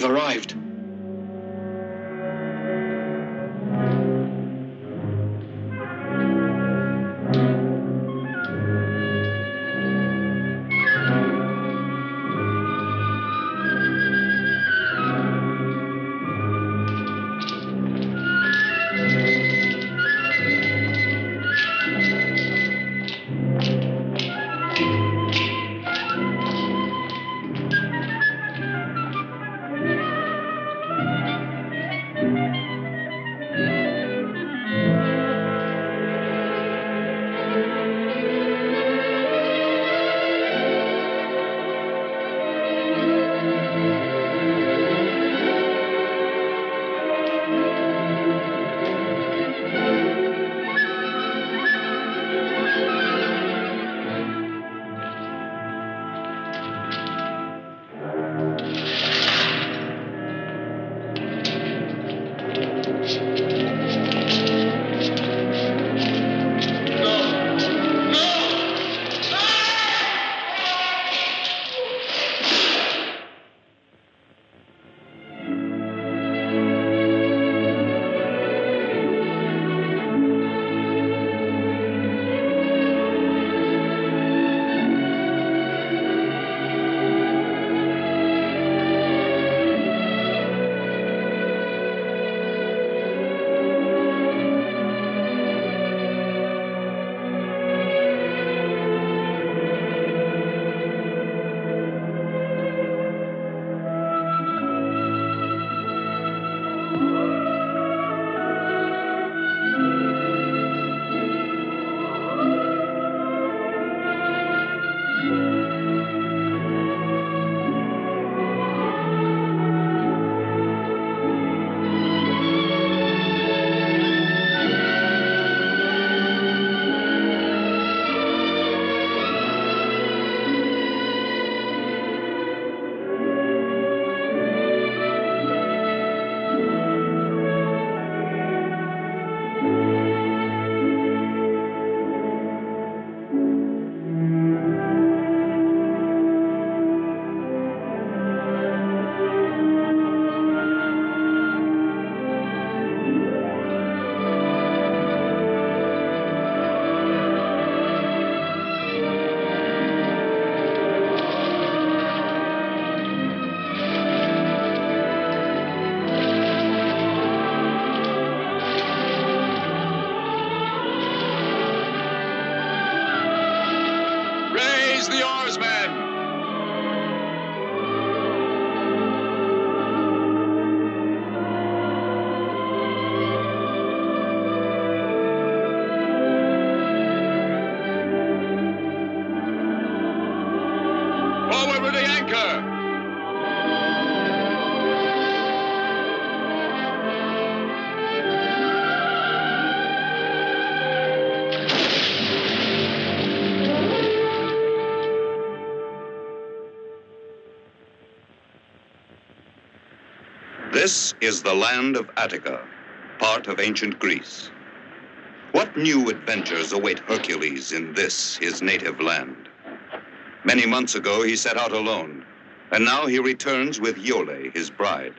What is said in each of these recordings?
arrived. This is the land of Attica, part of ancient Greece. What new adventures await Hercules in this, his native land? Many months ago, he set out alone, and now he returns with Iole, his bride.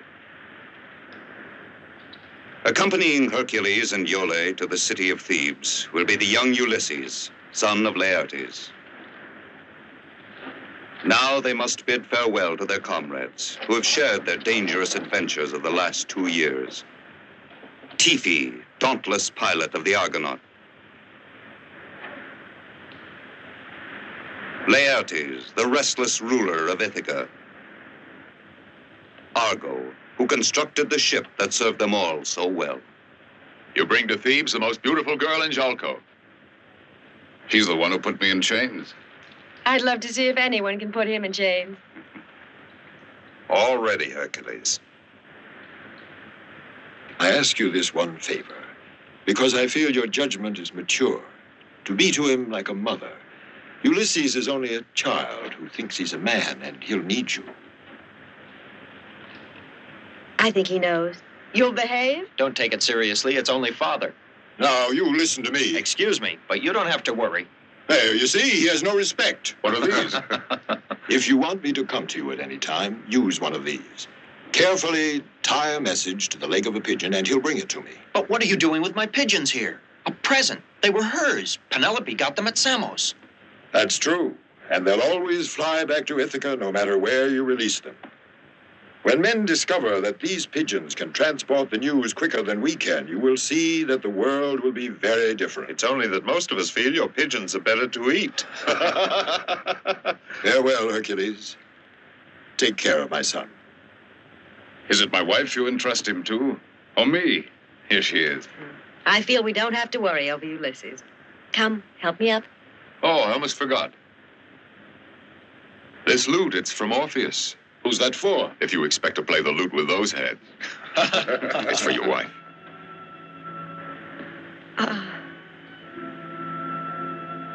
Accompanying Hercules and Iole to the city of Thebes will be the young Ulysses, son of Laertes. Now they must bid farewell to their comrades, who have shared their dangerous adventures of the last 2 years. Tiphys, dauntless pilot of the Argonaut. Laertes, the restless ruler of Ithaca. Argo, who constructed the ship that served them all so well. You bring to Thebes the most beautiful girl in Jalco. She's the one who put me in chains. I'd love to see if anyone can put him in chains. All ready, Hercules. I ask you this one favor, because I feel your judgment is mature. To be to him like a mother. Ulysses is only a child who thinks he's a man, and he'll need you. I think he knows. You'll behave? Don't take it seriously. It's only father. Now, you listen to me. Excuse me, but you don't have to worry. There, you see, he has no respect. What are these? If you want me to come to you at any time, use one of these. Carefully tie a message to the leg of a pigeon, and he'll bring it to me. But what are you doing with my pigeons here? A present. They were hers. Penelope got them at Samos. That's true. And they'll always fly back to Ithaca no matter where you release them. When men discover that these pigeons can transport the news quicker than we can, you will see that the world will be very different. It's only that most of us feel your pigeons are better to eat. Farewell, Hercules. Take care of my son. Is it my wife you entrust him to? Or me? Here she is. I feel we don't have to worry over Ulysses. Come, help me up. Oh, I almost forgot. This lute, it's from Orpheus. Who's that for, if you expect to play the lute with those heads? It's for your wife.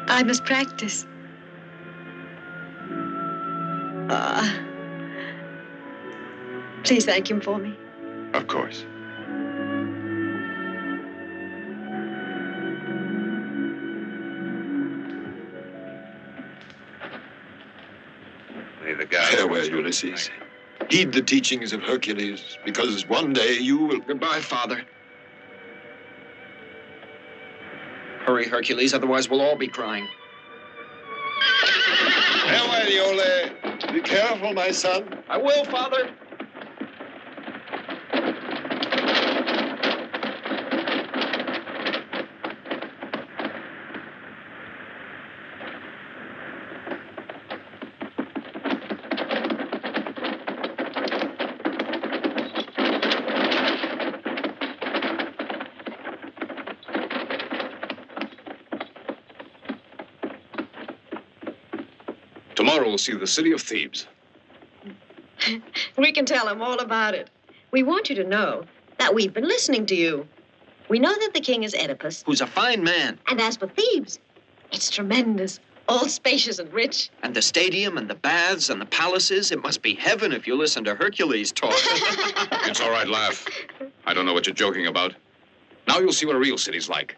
I must practice. Please thank him for me. Of course. May the gods... Farewell, Ulysses. Heed the teachings of Hercules, because one day you will... Goodbye, Father. Hurry, Hercules, otherwise we'll all be crying. Farewell, Iole. Be careful, my son. I will, Father. Tomorrow we'll see the city of Thebes. We can tell him all about it. We want you to know that we've been listening to you. We know that the king is Oedipus. Who's a fine man. And as for Thebes, it's tremendous, all spacious and rich. And the stadium and the baths and the palaces, it must be heaven if you listen to Hercules talk. It's all right, laugh. I don't know what you're joking about. Now you'll see what a real city's like.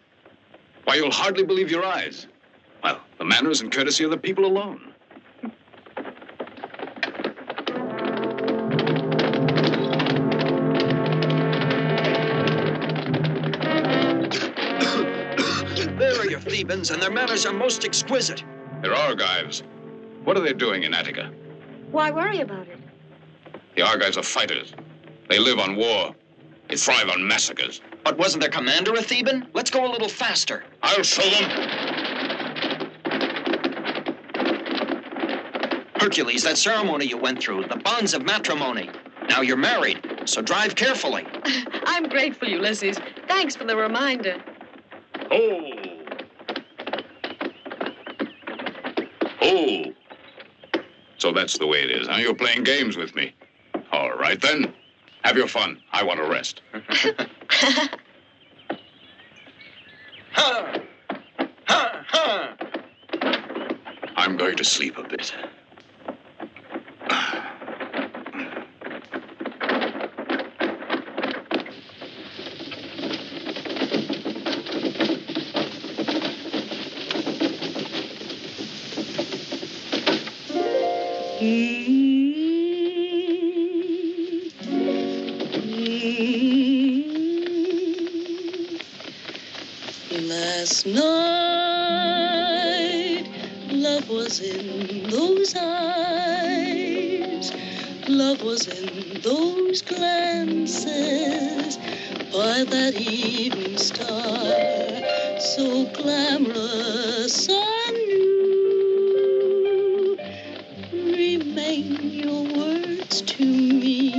Why, you'll hardly believe your eyes. Well, the manners and courtesy of the people alone. There are your Thebans, and their manners are most exquisite. They're Argives. What are they doing in Attica? Why worry about it? The Argives are fighters. They live on war. They thrive on massacres. But wasn't their commander a Theban? Let's go a little faster. I'll show them. Hercules, that ceremony you went through, the bonds of matrimony. Now you're married, so drive carefully. I'm grateful, Ulysses. Thanks for the reminder. Oh. Oh. So that's the way it is, huh? You're playing games with me. All right, then. Have your fun. I want to rest. Ha! Ha! Ha! I'm going to sleep a bit. Last night, love was in those eyes, love was in those glances, by that evening star, so glamorous I knew. Remain your words to me,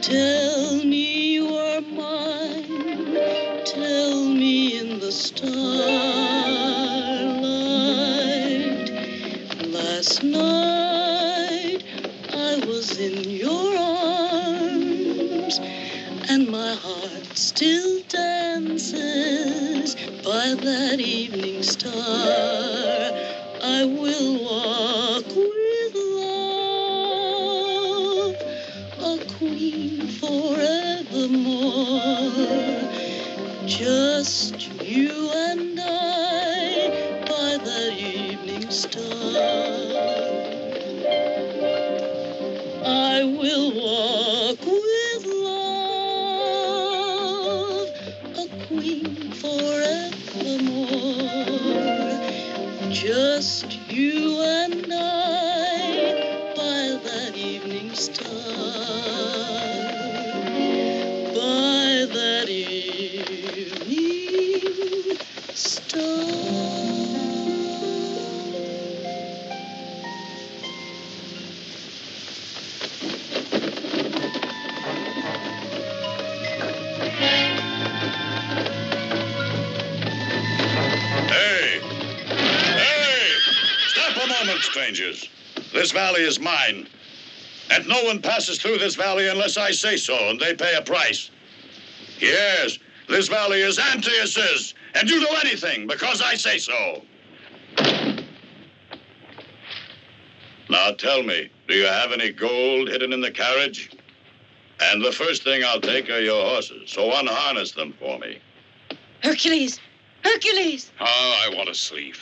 tell me you are mine, tell me in the starlight. Last night I was in your arms, and my heart still dances by that evening star. I will walk with love, a queen forevermore. Just you and I by that evening star. I will walk just you and I by that evening star. By that evening star. Strangers, this valley is mine, and no one passes through this valley unless I say so, and they pay a price. Yes, this valley is Antaeus's, and you do anything because I say so. Now tell me, do you have any gold hidden in the carriage? And the first thing I'll take are your horses, so unharness them for me. Hercules! Hercules! Oh, I want to sleep.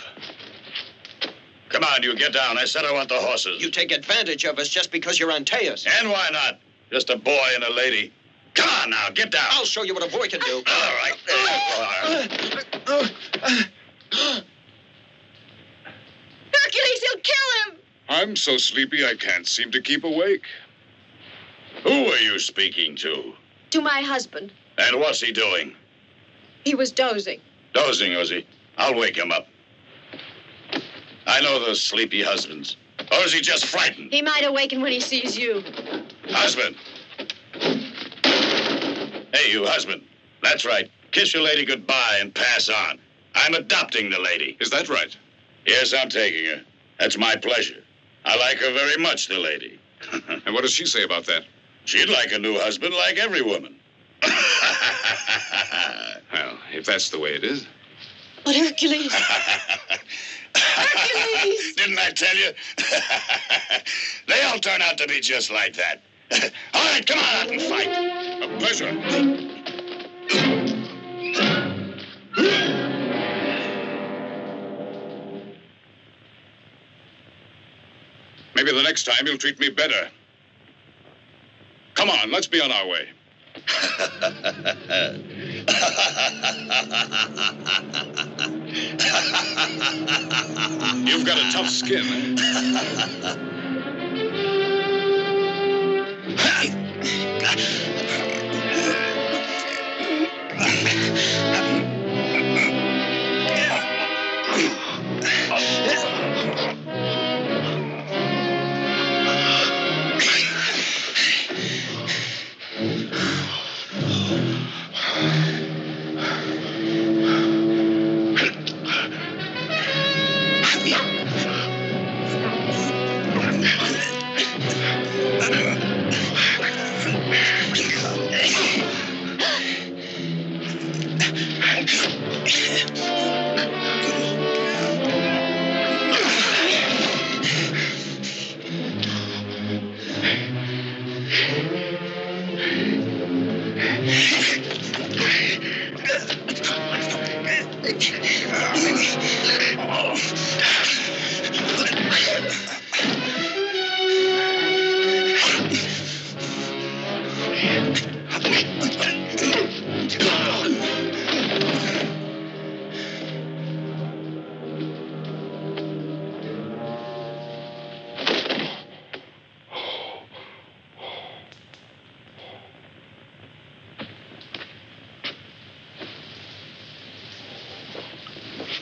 Come on, you get down. I said I want the horses. You take advantage of us just because you're Antaeus. And why not? Just a boy and a lady. Come on now, get down. I'll show you what a boy can do. All right. Hercules, he'll kill him! I'm so sleepy I can't seem to keep awake. Who are you speaking to? To my husband. And what's he doing? He was dozing. Dozing, was he? I'll wake him up. I know those sleepy husbands. Or is he just frightened? He might awaken when he sees you. Husband. Hey, you husband. That's right. Kiss your lady goodbye and pass on. I'm adopting the lady. Is that right? Yes, I'm taking her. That's my pleasure. I like her very much, the lady. And what does she say about that? She'd like a new husband like every woman. Well, if that's the way it is. But Hercules... Hercules! Didn't I tell you? They all turn out to be just like that. All right, come on out and fight. A pleasure. Maybe the next time you'll treat me better. Come on, let's be on our way. You've got a tough skin, eh?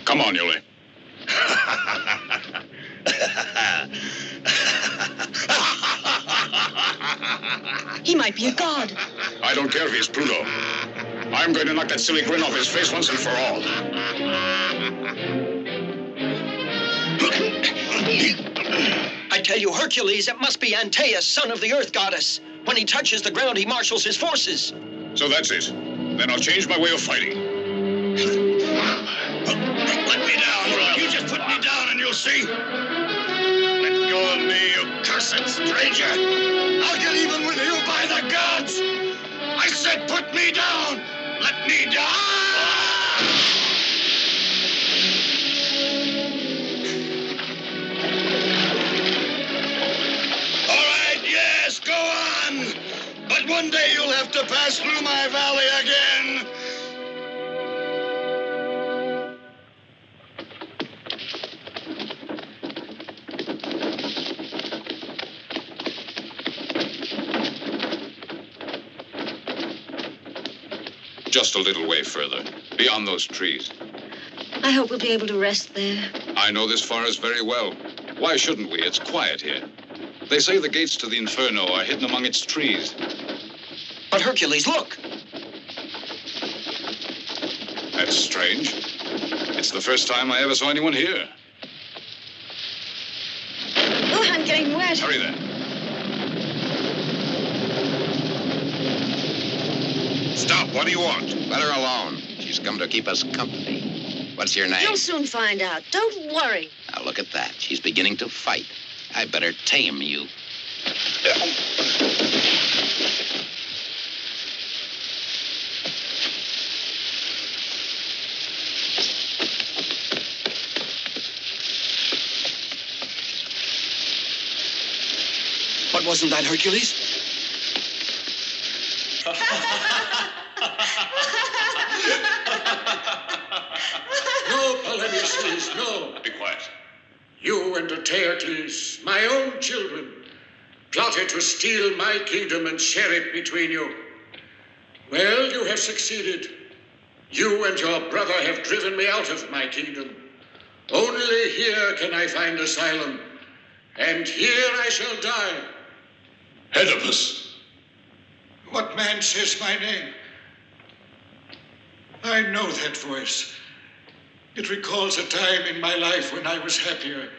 Come on, Yuli. He might be a god. I don't care if he's Pluto. I'm going to knock that silly grin off his face once and for all. I tell you, Hercules, it must be Antaeus, son of the Earth Goddess. When he touches the ground, he marshals his forces. So that's it. Then I'll change my way of fighting. Let me down. You just put me down and you'll see. Let go of me, you cursed stranger. I'll get even with you by the gods. I said put me down. Let me down. All right, yes, go on. But one day you'll have to pass through my valley again. Just a little way further, beyond those trees. I hope we'll be able to rest there. I know this forest very well. Why shouldn't we? It's quiet here. They say the gates to the Inferno are hidden among its trees. But Hercules, look! That's strange. It's the first time I ever saw anyone here. Oh, I'm getting wet. Hurry then. Stop. What do you want? Let her alone. She's come to keep us company. What's your name? You'll soon find out. Don't worry. Now, look at that. She's beginning to fight. I better tame you. But wasn't that Hercules? No, Polyneices, no. Be quiet. You and Hercules, my own children, plotted to steal my kingdom and share it between you. Well, you have succeeded. You and your brother have driven me out of my kingdom. Only here can I find asylum, and here I shall die. Oedipus. What man says my name? I know that voice. It recalls a time in my life when I was happier.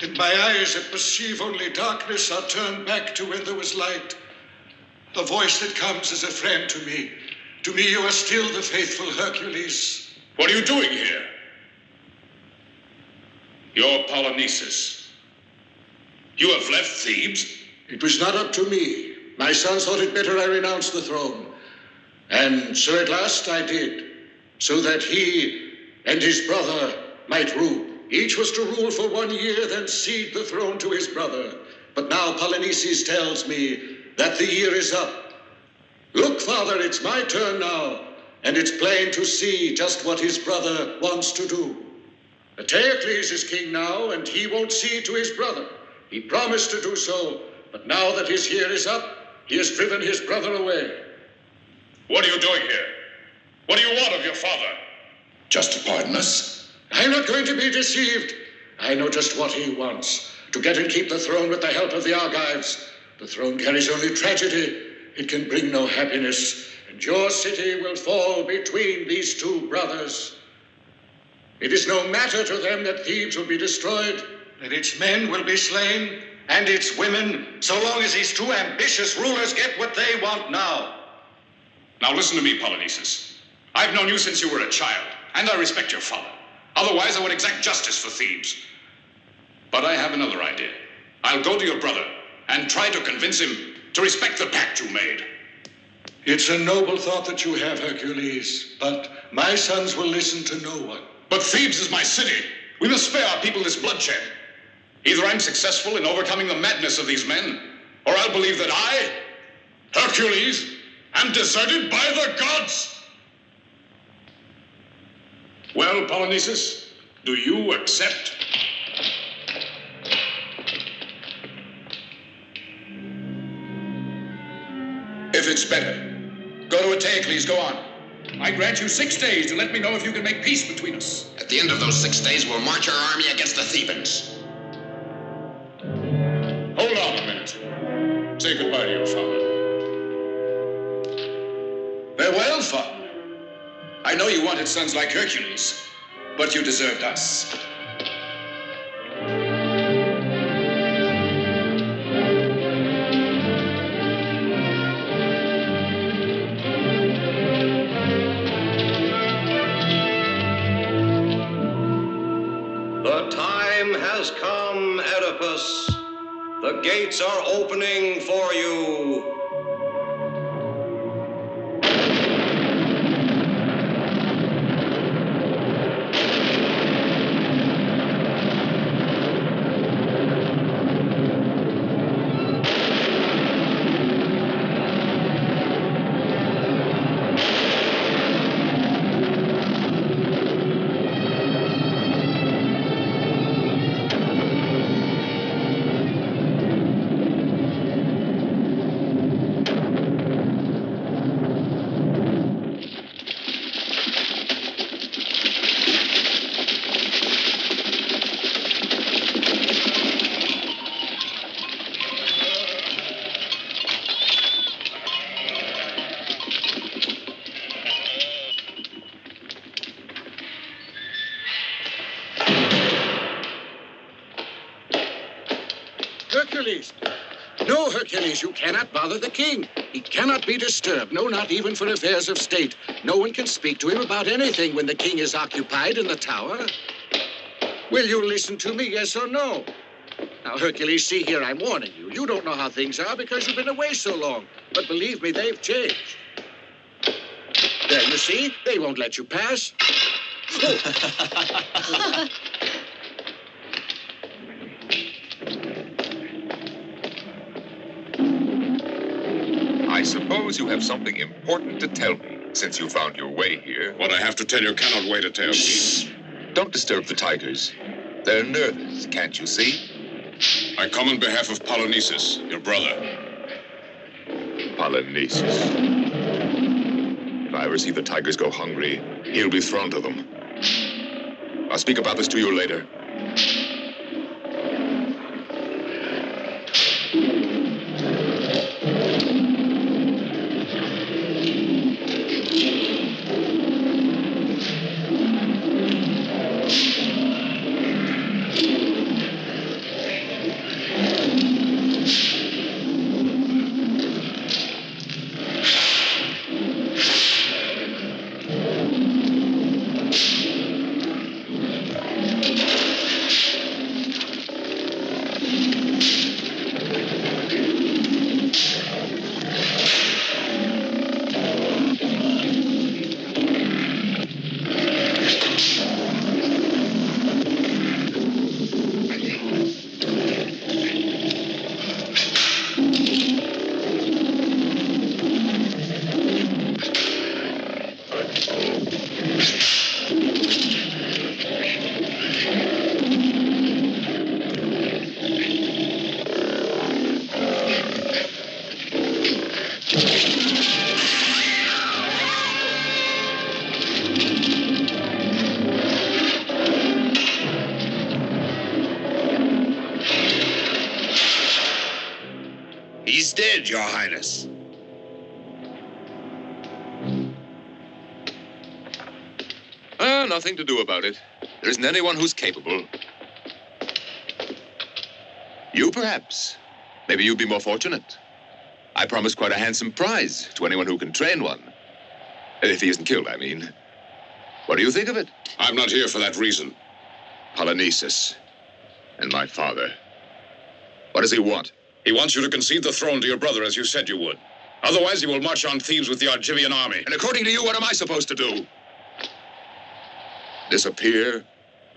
And my eyes that perceive only darkness are turned back to when there was light. A voice that comes as a friend to me. To me, you are still the faithful Hercules. What are you doing here? You're Polynices. You have left Thebes? It was not up to me. My sons thought it better I renounce the throne. And so at last I did, so that he and his brother might rule. Each was to rule for 1 year, then cede the throne to his brother. But now Polynices tells me that the year is up. Look, Father, it's my turn now, and it's plain to see just what his brother wants to do. Hercules is king now, and he won't cede to his brother. He promised to do so, but now that his year is up, he has driven his brother away. What are you doing here? What do you want of your father? Just to pardon us. I'm not going to be deceived. I know just what he wants. To get and keep the throne with the help of the Argives. The throne carries only tragedy. It can bring no happiness. And your city will fall between these two brothers. It is no matter to them that Thebes will be destroyed, that its men will be slain, and its women, so long as these two ambitious rulers get what they want now. Now listen to me, Polynices. I've known you since you were a child, and I respect your father. Otherwise, I would exact justice for Thebes. But I have another idea. I'll go to your brother and try to convince him to respect the pact you made. It's a noble thought that you have, Hercules, but my sons will listen to no one. But Thebes is my city. We must spare our people this bloodshed. Either I'm successful in overcoming the madness of these men, or I'll believe that I, Hercules, am deserted by the gods. Well, Polynices, do you accept? If it's better, go to Hercules, go on. I grant you 6 days to let me know if you can make peace between us. At the end of those 6 days, we'll march our army against the Thebans. Hold on a minute. Say goodbye to your father. Farewell, father. I know you wanted sons like Hercules, but you deserved us. The time has come, Oedipus. The gates are opening for you. Hercules! No, Hercules, you cannot bother the king. He cannot be disturbed, no, not even for affairs of state. No one can speak to him about anything when the king is occupied in the tower. Will you listen to me, yes or no? Now, Hercules, see here, I'm warning you. You don't know how things are because you've been away so long. But believe me, they've changed. There, you see? They won't let you pass. Oh. I suppose you have something important to tell me, since you found your way here. What I have to tell you cannot wait a tale. Shh! Don't disturb the tigers. They're nervous, can't you see? I come on behalf of Polynices, your brother. Polynices. If I ever see the tigers go hungry, he'll be thrown to them. I'll speak about this to you later. He's dead, Your Highness. Nothing to do about it. There isn't anyone who's capable. You, perhaps. Maybe you'd be more fortunate. I promised quite a handsome prize to anyone who can train one. If he isn't killed, I mean. What do you think of it? I'm not here for that reason. Polynices and my father. What does he want? He wants you to concede the throne to your brother, as you said you would. Otherwise, he will march on Thebes with the Argivian army. And according to you, what am I supposed to do? Disappear?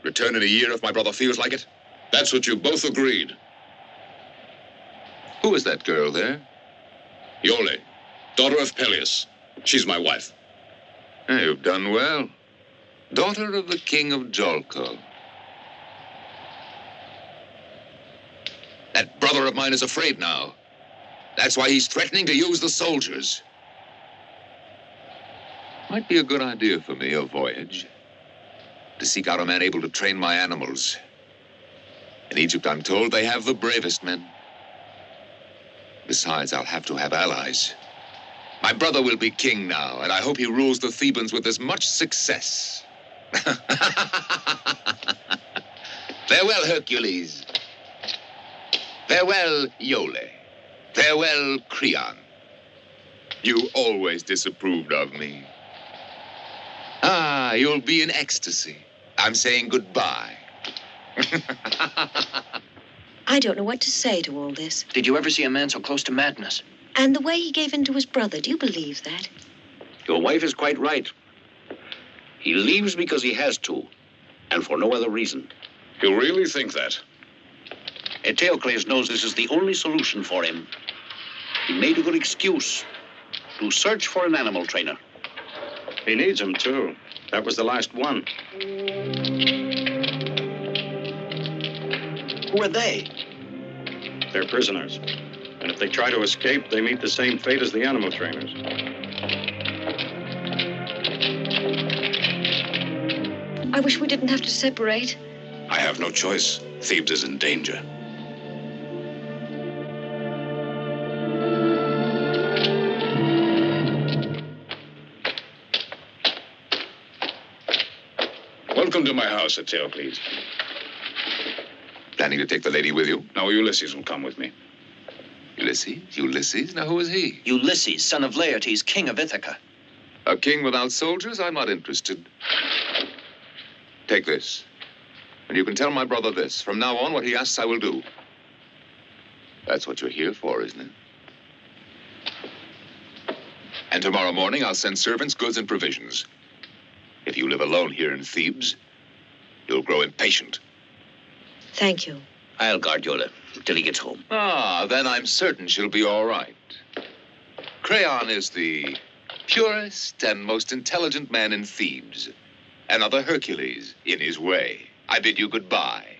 Return in a year if my brother feels like it? That's what you both agreed. Who is that girl there? Iole, daughter of Peleus. She's my wife. You've done well. Daughter of the king of Jolko. That brother of mine is afraid now. That's why he's threatening to use the soldiers. Might be a good idea for me, a voyage. To seek out a man able to train my animals. In Egypt, I'm told, they have the bravest men. Besides, I'll have to have allies. My brother will be king now, and I hope he rules the Thebans with as much success. Farewell, Hercules. Farewell, Iole. Farewell, Creon. You always disapproved of me. Ah, you'll be in ecstasy. I'm saying goodbye. I don't know what to say to all this. Did you ever see a man so close to madness? And the way he gave in to his brother, do you believe that? Your wife is quite right. He leaves because he has to, and for no other reason. You really think that? Eteocles knows this is the only solution for him. He made a good excuse to search for an animal trainer. He needs him, too. That was the last one. Who are they? They're prisoners. And if they try to escape, they meet the same fate as the animal trainers. I wish we didn't have to separate. I have no choice. Thebes is in danger. Welcome to my house, Eteocles. Planning to take the lady with you? No, Ulysses will come with me. Ulysses? Ulysses? Now, who is he? Ulysses, son of Laertes, king of Ithaca. A king without soldiers? I'm not interested. Take this. And you can tell my brother this. From now on, what he asks, I will do. That's what you're here for, isn't it? And tomorrow morning, I'll send servants, goods, and provisions. If you live alone here in Thebes, you'll grow impatient. Thank you. I'll guard Yola till he gets home. Ah, then I'm certain she'll be all right. Creon is the purest and most intelligent man in Thebes. Another Hercules in his way. I bid you goodbye.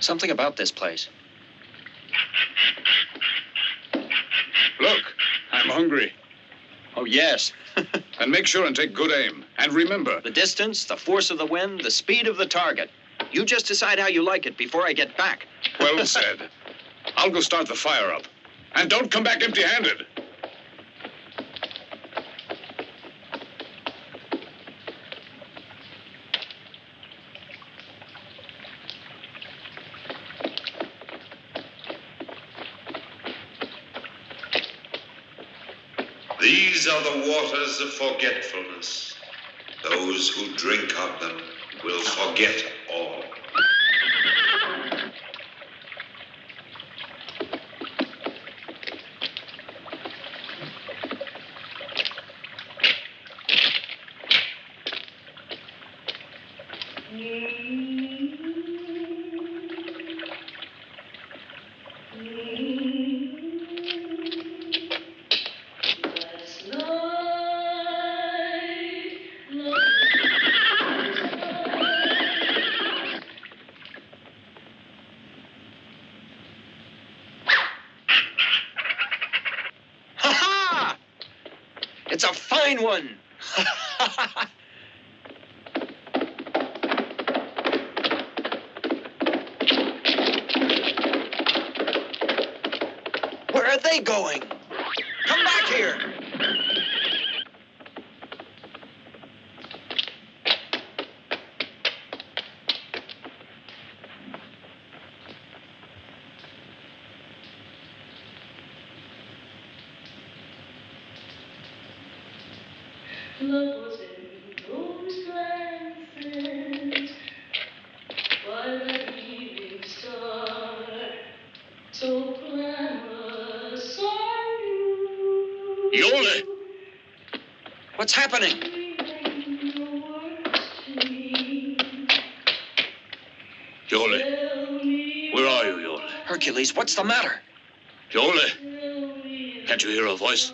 Something about this place. Look, I'm hungry. Oh, yes. And make sure and take good aim. And remember... The distance, the force of the wind, the speed of the target. You just decide how you like it before I get back. Well said. I'll go start the fire up. And don't come back empty-handed. These are the waters of forgetfulness. Those who drink of them will forget all. It's a fine one. Where are they going? Come back here. Love was in those glances by that evening star, so glamorous are you. Yola! What's happening? Yola, where are you, Yola? Hercules, what's the matter? Yola, can't you hear a voice?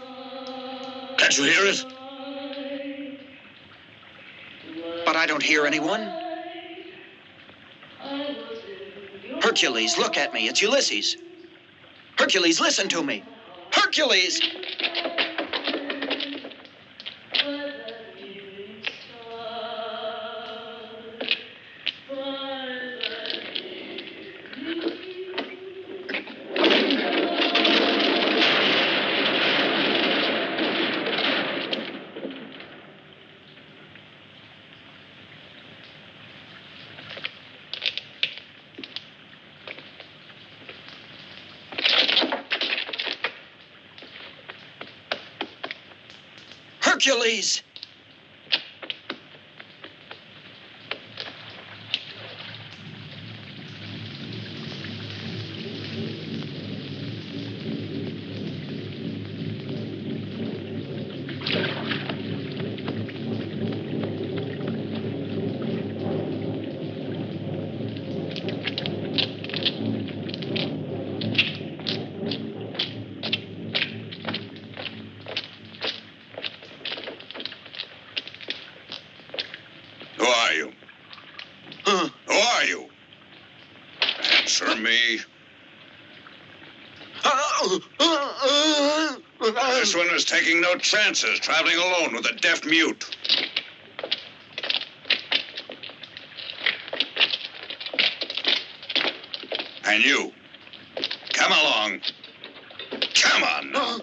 Can't you hear it? But I don't hear anyone. Hercules, look at me. It's Ulysses. Hercules, listen to me. Hercules! Hercules! This one was taking no chances, traveling alone with a deaf mute. And you, come along. Come on now.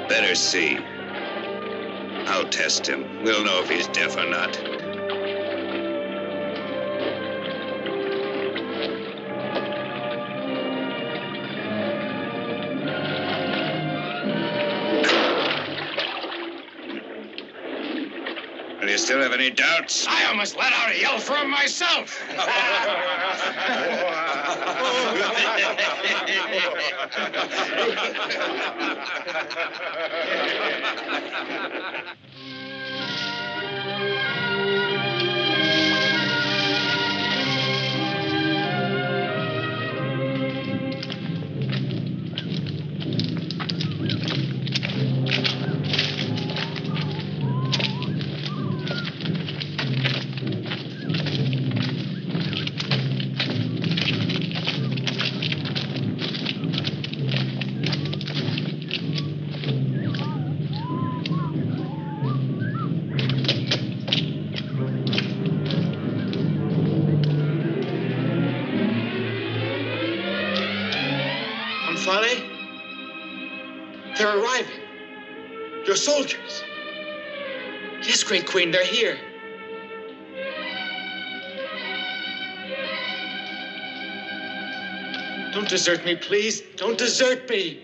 Better see. I'll test him. We'll know if he's deaf or not. Do you still have any doubts? I almost let out a yell for him myself. Folly? They're arriving. Your soldiers. Yes, Great Queen, they're here. Don't desert me, please. Don't desert me.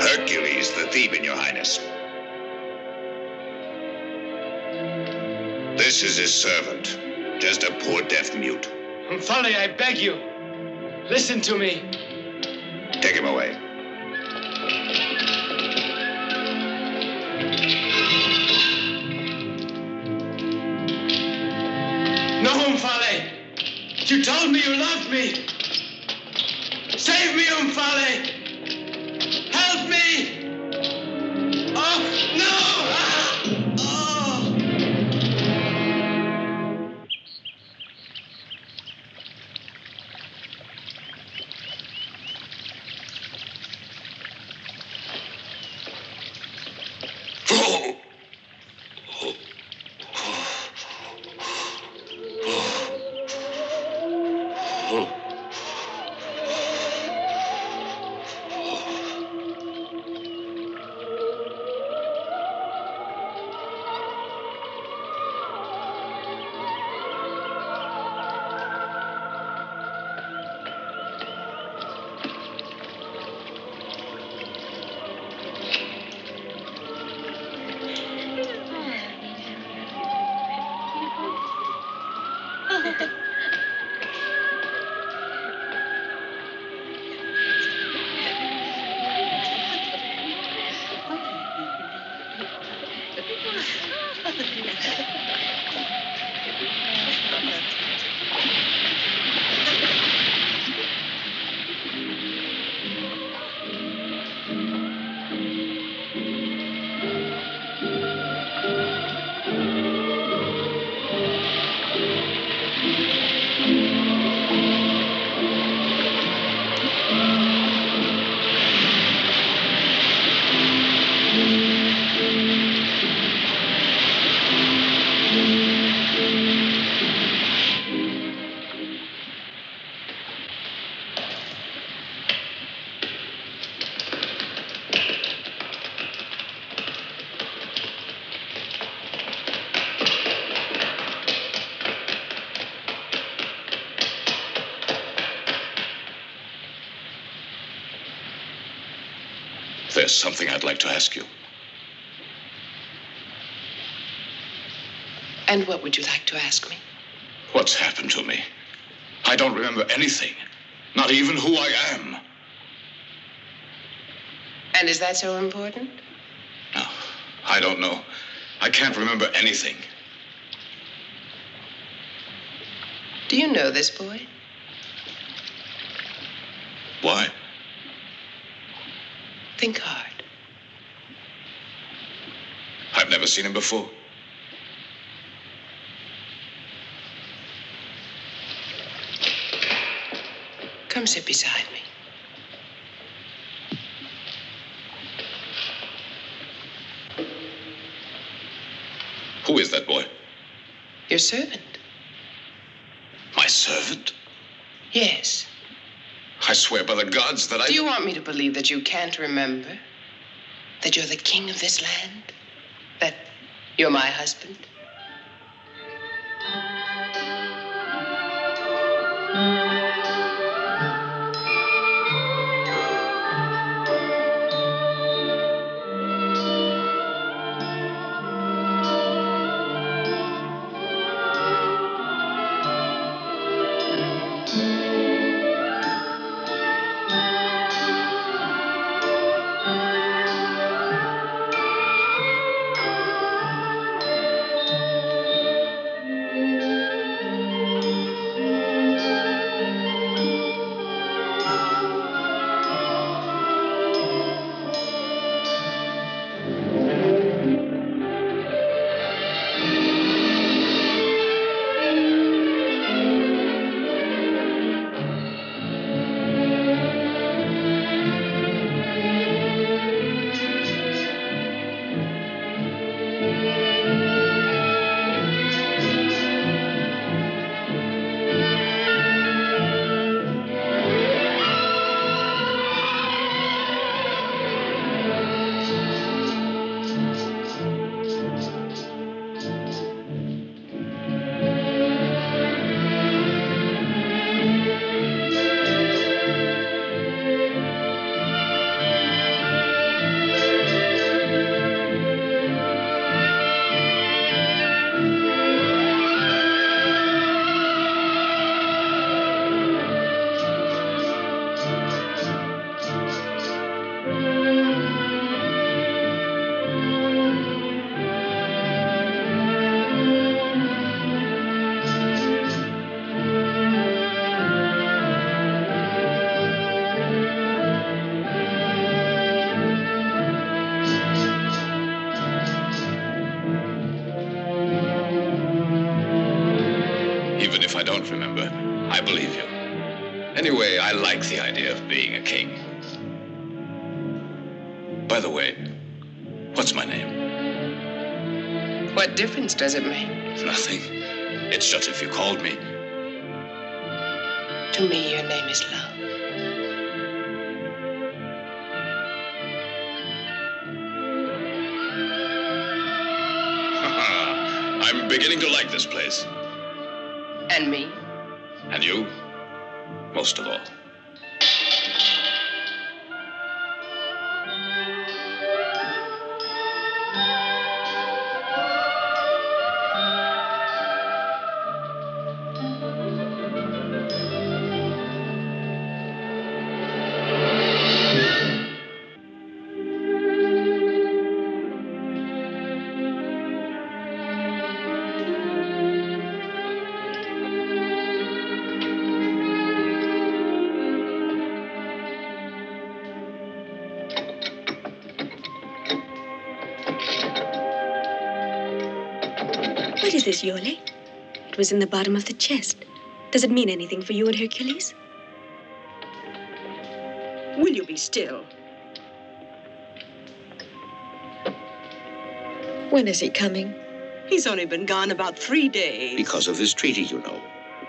Hercules, the Theban, Your Highness. This is his servant, just a poor deaf mute. Folly, I beg you. Listen to me. Take him away. No, Umfale. You told me you loved me. Save me, Umfale. Help me. Oh, no. There's something I'd like to ask you. And what would you like to ask me? What's happened to me? I don't remember anything. Not even who I am. And is that so important? No, I don't know. I can't remember anything. Do you know this boy? Why? Think hard. I've never seen him before. Come sit beside me. Who is that boy? Your servant. My servant? Yes. I swear by the gods that I... Do you want me to believe that you can't remember? That you're the king of this land? That you're my husband? Even if I don't remember, I believe you. Anyway, I like the idea of being a king. By the way, what's my name? What difference does it make? Nothing. It's just if you called me. To me, your name is love. I'm beginning to like this place. And me? And you? Most of all. What is this, Yole? It was in the bottom of the chest. Does it mean anything for you and Hercules? Will you be still? When is he coming? He's only been gone about 3 days. Because of this treaty, you know.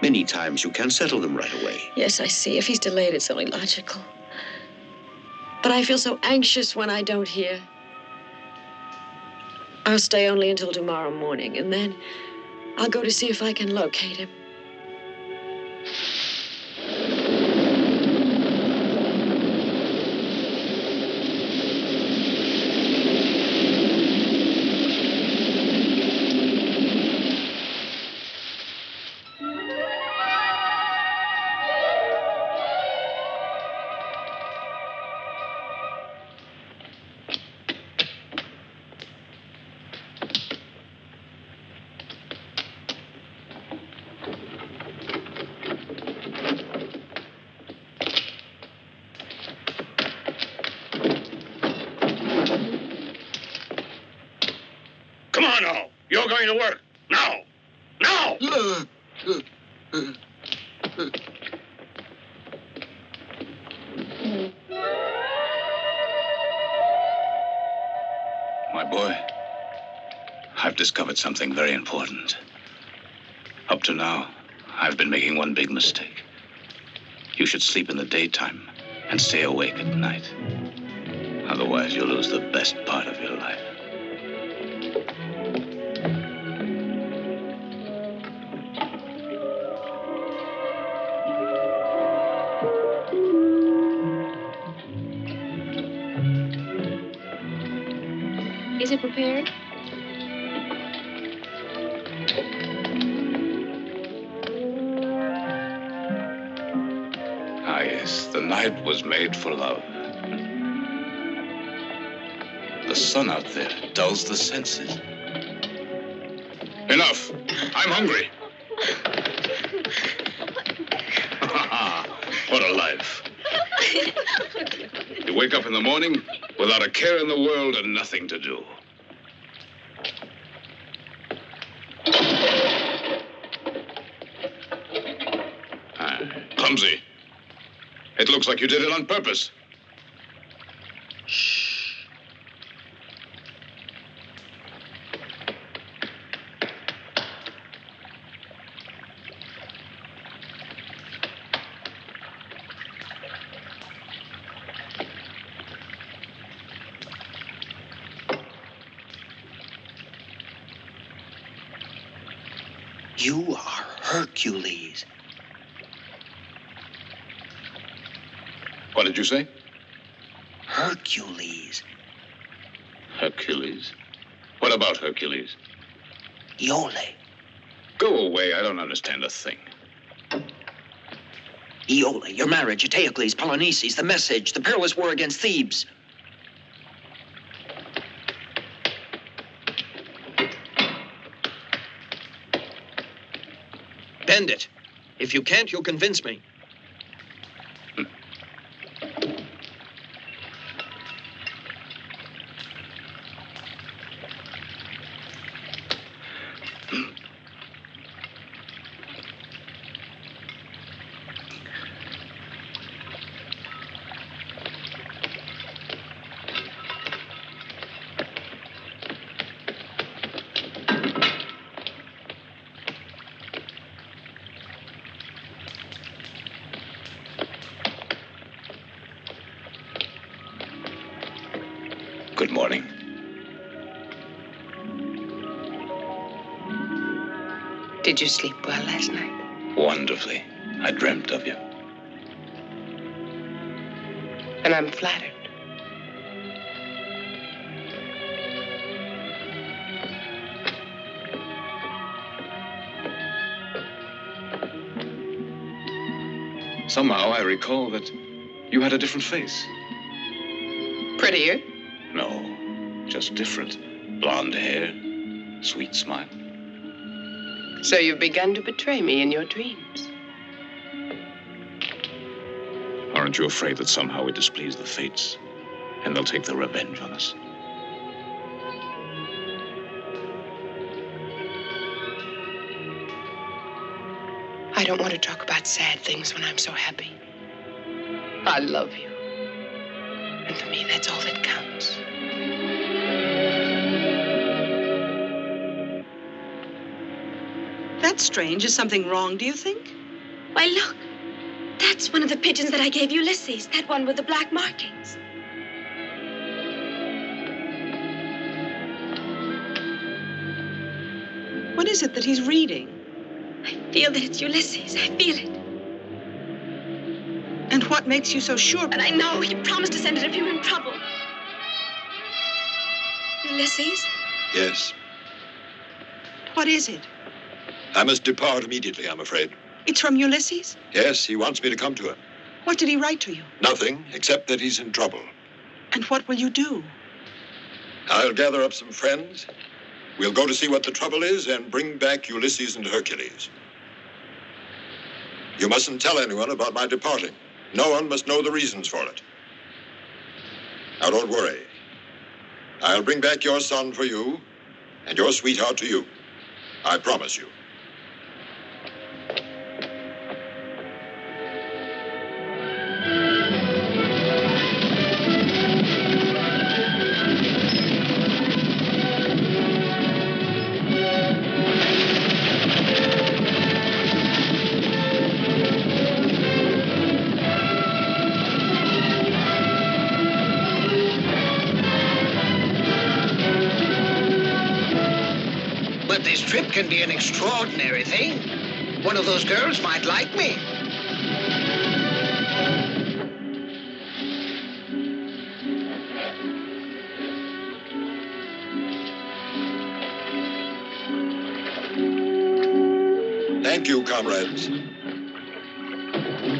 Many times you can't settle them right away. Yes, I see. If he's delayed, it's only logical. But I feel so anxious when I don't hear. I'll stay only until tomorrow morning, and then I'll go to see if I can locate him. You're going to work. Now! Now! My boy, I've discovered something very important. Up to now, I've been making one big mistake. You should sleep in the daytime and stay awake at night. Otherwise, you'll lose the best part of your life. Is it prepared? Ah, yes, the night was made for love. The sun out there dulls the senses. Enough. I'm hungry. What a life. You wake up in the morning without a care in the world and nothing to do. Clumsy. It looks like you did it on purpose. You are Hercules. What did you say? Hercules. Hercules? What about Hercules? Iole. Go away. I don't understand a thing. Iole, your marriage, Eteocles, Polynices, the message, the perilous war against Thebes. Bend it. If you can't, you'll convince me. Good morning. Did you sleep well last night? Wonderfully. I dreamt of you. And I'm flattered. Somehow I recall that you had a different face. Prettier? No, just different. Blonde hair, sweet smile. So you've begun to betray me in your dreams. Aren't you afraid that somehow we displease the fates and they'll take their revenge on us? I don't want to talk about sad things when I'm so happy. I love you. And to me, that's all that counts. That's strange. Is something wrong, do you think? Why, look. That's one of the pigeons that I gave Ulysses. That one with the black markings. What is it that he's reading? I feel that it's Ulysses. I feel it. And what makes you so sure? But I know he promised to send it if you were in trouble. Ulysses? Yes. What is it? I must depart immediately, I'm afraid. It's from Ulysses? Yes, he wants me to come to him. What did he write to you? Nothing, except that he's in trouble. And what will you do? I'll gather up some friends. We'll go to see what the trouble is and bring back Ulysses and Hercules. You mustn't tell anyone about my departing. No one must know the reasons for it. Now, don't worry. I'll bring back your son for you and your sweetheart to you. I promise you. But this trip can be an extraordinary thing. One of those girls might like me. Thank you, comrades.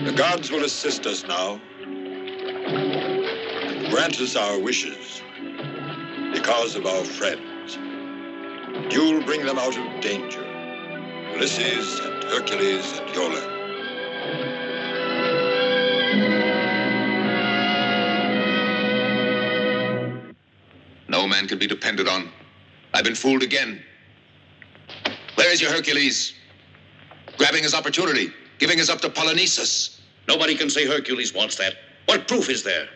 The gods will assist us now and grant us our wishes because of our friends. You'll bring them out of danger, Ulysses and Hercules and Iole. No man can be depended on. I've been fooled again. Where is your Hercules? Grabbing his opportunity, giving us up to Polynices. Nobody can say Hercules wants that. What proof is there?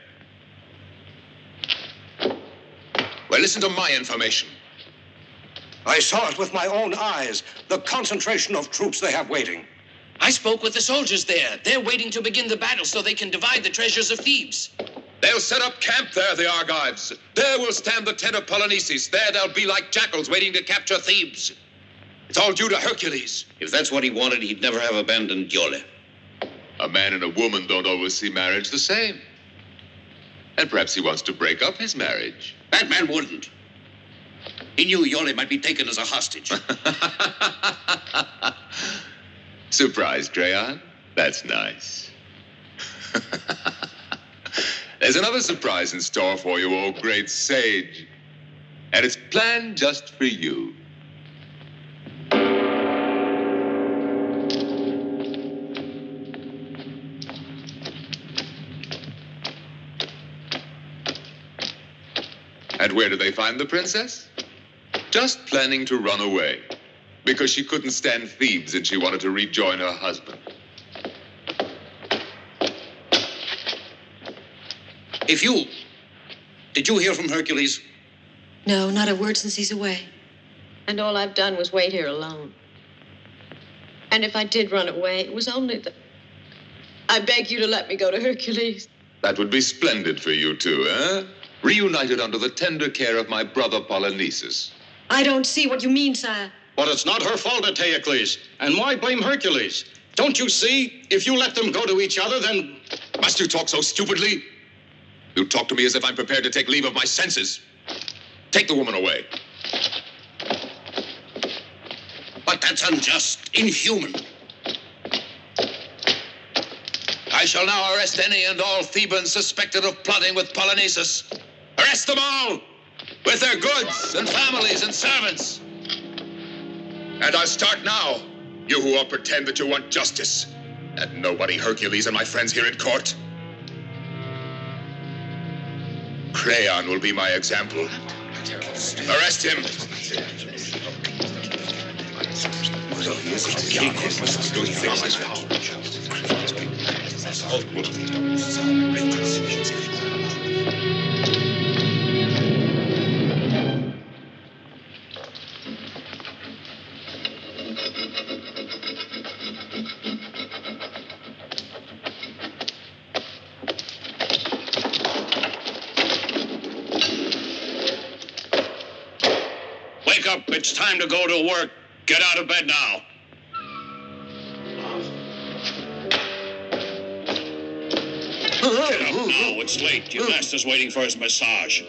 Well, listen to my information. I saw it with my own eyes, the concentration of troops they have waiting. I spoke with the soldiers there. They're waiting to begin the battle so they can divide the treasures of Thebes. They'll set up camp there, the Argives. There will stand the tent of Polynices. There they'll be like jackals waiting to capture Thebes. It's all due to Hercules. If that's what he wanted, he'd never have abandoned Iole. A man and a woman don't always see marriage the same. And perhaps he wants to break up his marriage. That man wouldn't. He knew Iole might be taken as a hostage. Surprised, Crayon? That's nice. There's another surprise in store for you, oh great sage. And it's planned just for you. And where did they find the princess? Just planning to run away. Because she couldn't stand Thebes and she wanted to rejoin her husband. Did you hear from Hercules? No, not a word since he's away. And all I've done was wait here alone. And if I did run away, it was only that I beg you to let me go to Hercules. That would be splendid for you two, eh? Reunited under the tender care of my brother Polynices. I don't see what you mean, sire. But it's not her fault, Eteocles. And why blame Hercules? Don't you see? If you let them go to each other, then... Must you talk so stupidly? You talk to me as if I'm prepared to take leave of my senses. Take the woman away. But that's unjust, inhuman. I shall now arrest any and all Thebans suspected of plotting with Polynices. Arrest them all, with their goods and families and servants. And I'll start now, you who all pretend that you want justice. And nobody Hercules and my friends here in court. Crayon will be my example. Arrest him. Wake up. It's time to go to work. Get out of bed now. Get up now. It's late. Your master's waiting for his massage.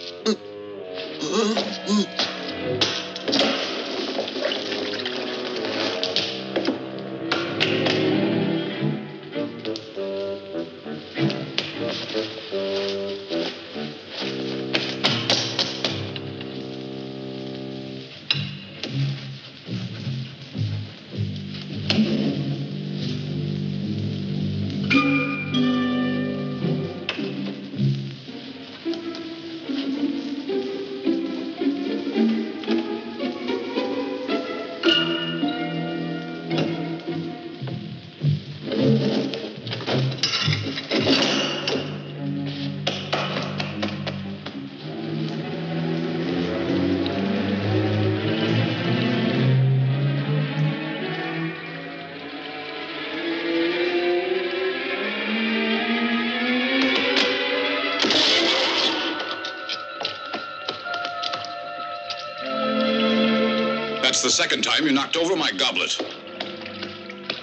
the second time you knocked over my goblet.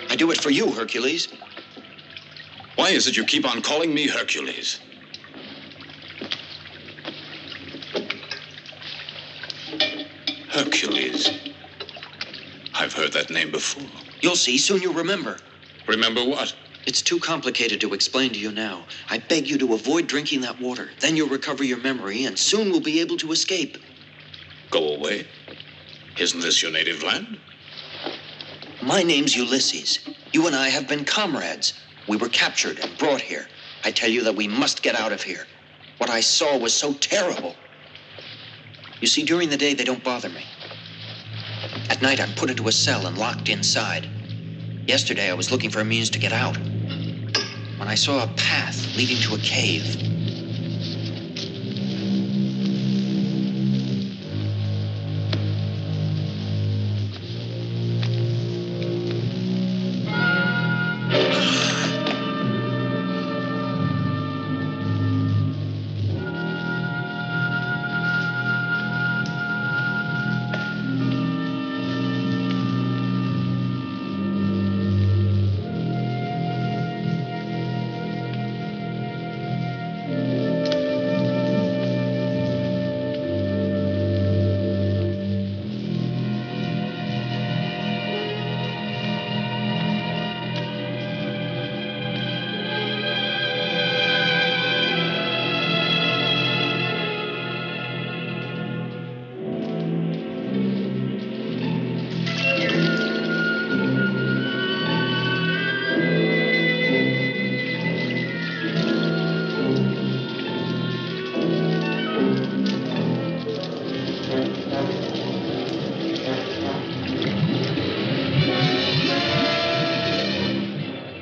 I do it for you, Hercules. Why is it you keep on calling me Hercules? Hercules. I've heard that name before. You'll see. Soon you'll remember. Remember what? It's too complicated to explain to you now. I beg you to avoid drinking that water. Then you'll recover your memory, and soon we'll be able to escape. Go away? Isn't this your native land? My name's Ulysses. You and I have been comrades. We were captured and brought here. I tell you that we must get out of here. What I saw was so terrible. You see, during the day, they don't bother me. At night, I'm put into a cell and locked inside. Yesterday, I was looking for a means to get out, when I saw a path leading to a cave.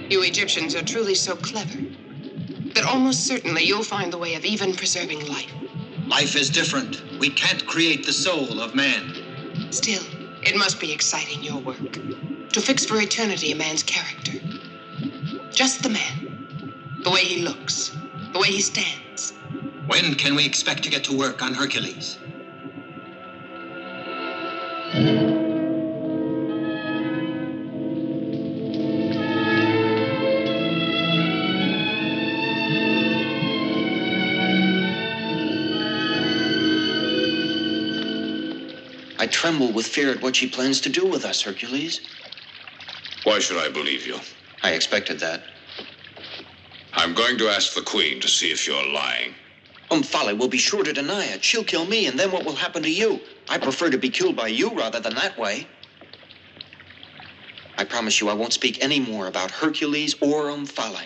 You Egyptians are truly so clever that almost certainly you'll find the way of even preserving life. Life is different. We can't create the soul of man. Still, it must be exciting, your work. To fix for eternity a man's character. Just the man. The way he looks. The way he stands. When can we expect to get to work on Hercules? I tremble with fear at what she plans to do with us, Hercules. Why should I believe you? I expected that. I'm going to ask the Queen to see if you're lying. Omphale will be sure to deny it. She'll kill me, and then what will happen to you? I prefer to be killed by you rather than that way. I promise you I won't speak any more about Hercules or Omphale.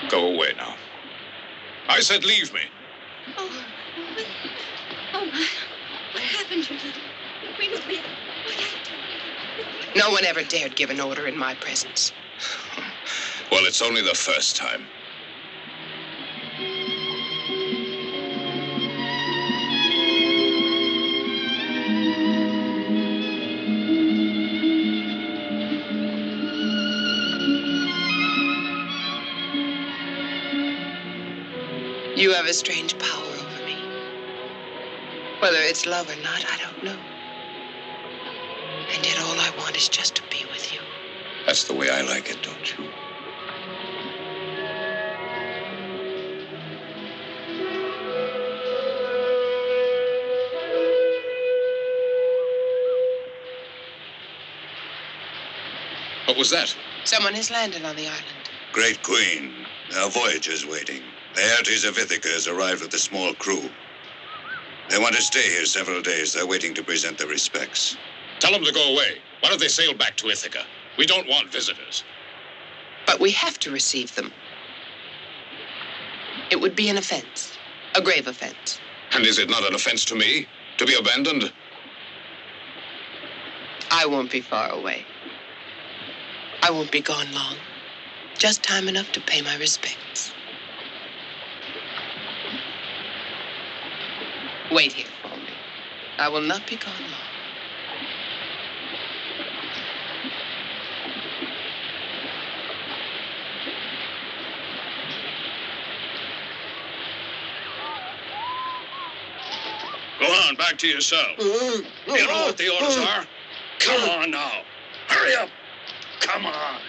Go away now. I said leave me. Oh, my. What happened to me? Queen of me. No one ever dared give an order in my presence. Well, it's only the first time. You have a strange power over me. Whether it's love or not, I don't know. And yet all I want is just to be with you. That's the way I like it, don't you? What was that? Someone has landed on the island. Great Queen, there are voyagers waiting. The Hercules of Ithaca has arrived with a small crew. They want to stay here several days. They're waiting to present their respects. Tell them to go away. Why don't they sail back to Ithaca? We don't want visitors. But we have to receive them. It would be an offense. A grave offense. And is it not an offense to me to be abandoned? I won't be far away. I won't be gone long. Just time enough to pay my respects. Wait here for me. I will not be gone long. Go on, back to your cell. You know what the orders are? Come on now. Hurry up. Come on.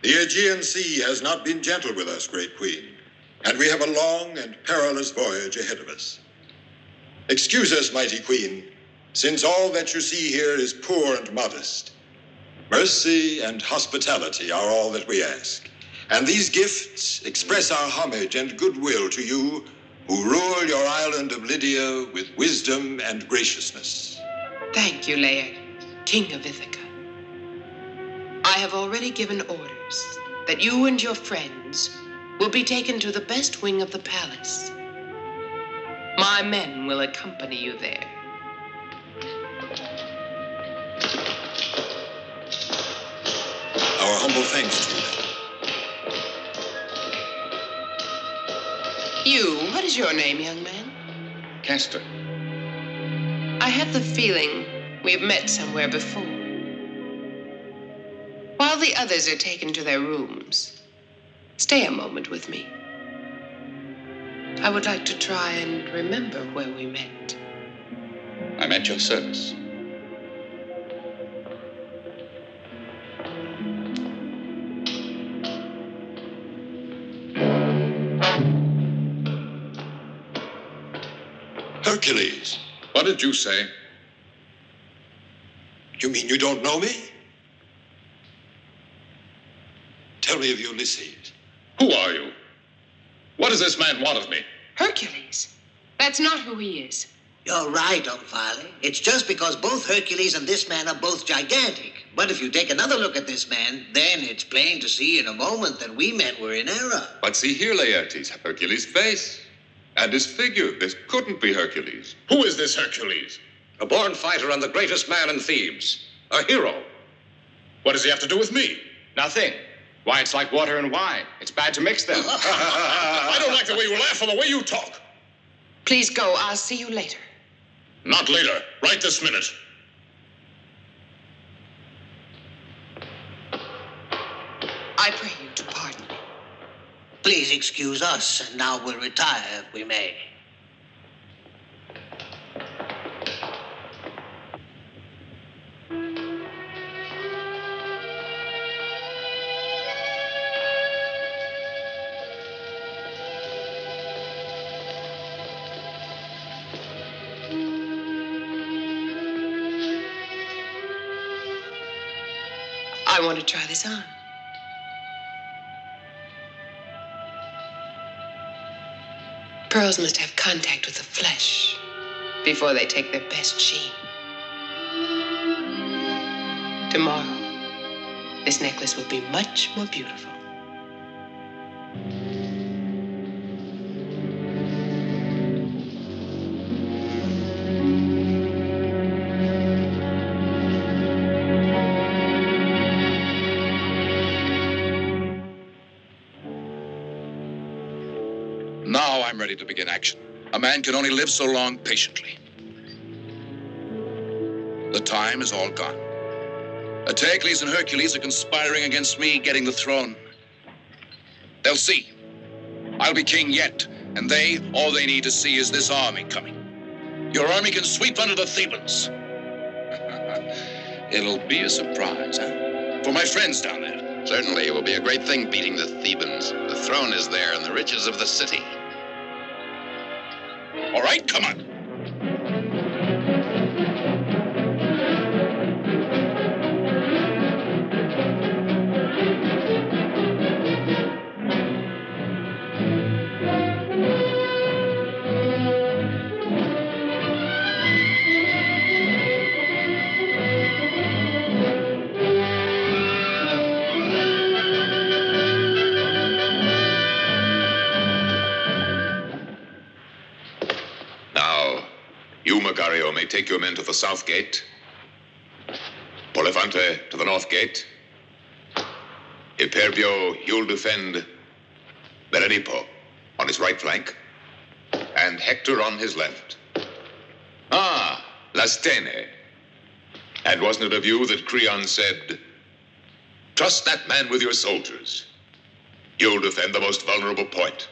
The Aegean Sea has not been gentle with us, Great Queen, and we have a long and perilous voyage ahead of us. Excuse us, mighty Queen, since all that you see here is poor and modest. Mercy and hospitality are all that we ask, and these gifts express our homage and goodwill to you who rule your island of Lydia with wisdom and graciousness. Thank you, Laird, King of Ithaca. I have already given orders that you and your friends will be taken to the best wing of the palace. My men will accompany you there. Our humble thanks to you. You, what is your name, young man? Castor. I have the feeling we've met somewhere before. While the others are taken to their rooms, stay a moment with me. I would like to try and remember where we met. I'm at your service. Hercules. What did you say? You mean you don't know me? Tell me of Ulysses. Who are you? What does this man want of me? Hercules. That's not who he is. You're right, Omphale. It's just because both Hercules and this man are both gigantic. But if you take another look at this man, then it's plain to see in a moment that we men were in error. But see here, Laertes, Hercules' face and his figure. This couldn't be Hercules. Who is this Hercules? A born fighter and the greatest man in Thebes. A hero. What does he have to do with me? Nothing. Why, it's like water and wine. It's bad to mix them. I don't like the way you laugh or the way you talk. Please go. I'll see you later. Not later. Right this minute. I pray you to pardon me. Please excuse us, and now we'll retire if we may. I want to try this on. Pearls must have contact with the flesh before they take their best sheen. Tomorrow, this necklace will be much more beautiful. Now I'm ready to begin action. A man can only live so long patiently. The time is all gone. Hercules and Hercules are conspiring against me getting the throne. They'll see. I'll be king yet, And all they need to see is this army coming. Your army can sweep under the Thebans. It'll be a surprise, huh? For my friends down there. Certainly, it will be a great thing beating the Thebans. The throne is there and the riches of the city. All right, come on. Magario may take your men to the south gate. Polifante to the north gate. Iperbio, you'll defend Berenipo on his right flank. And Hector on his left. Ah, Lastene. And wasn't it of you that Creon said, trust that man with your soldiers. You'll defend the most vulnerable point.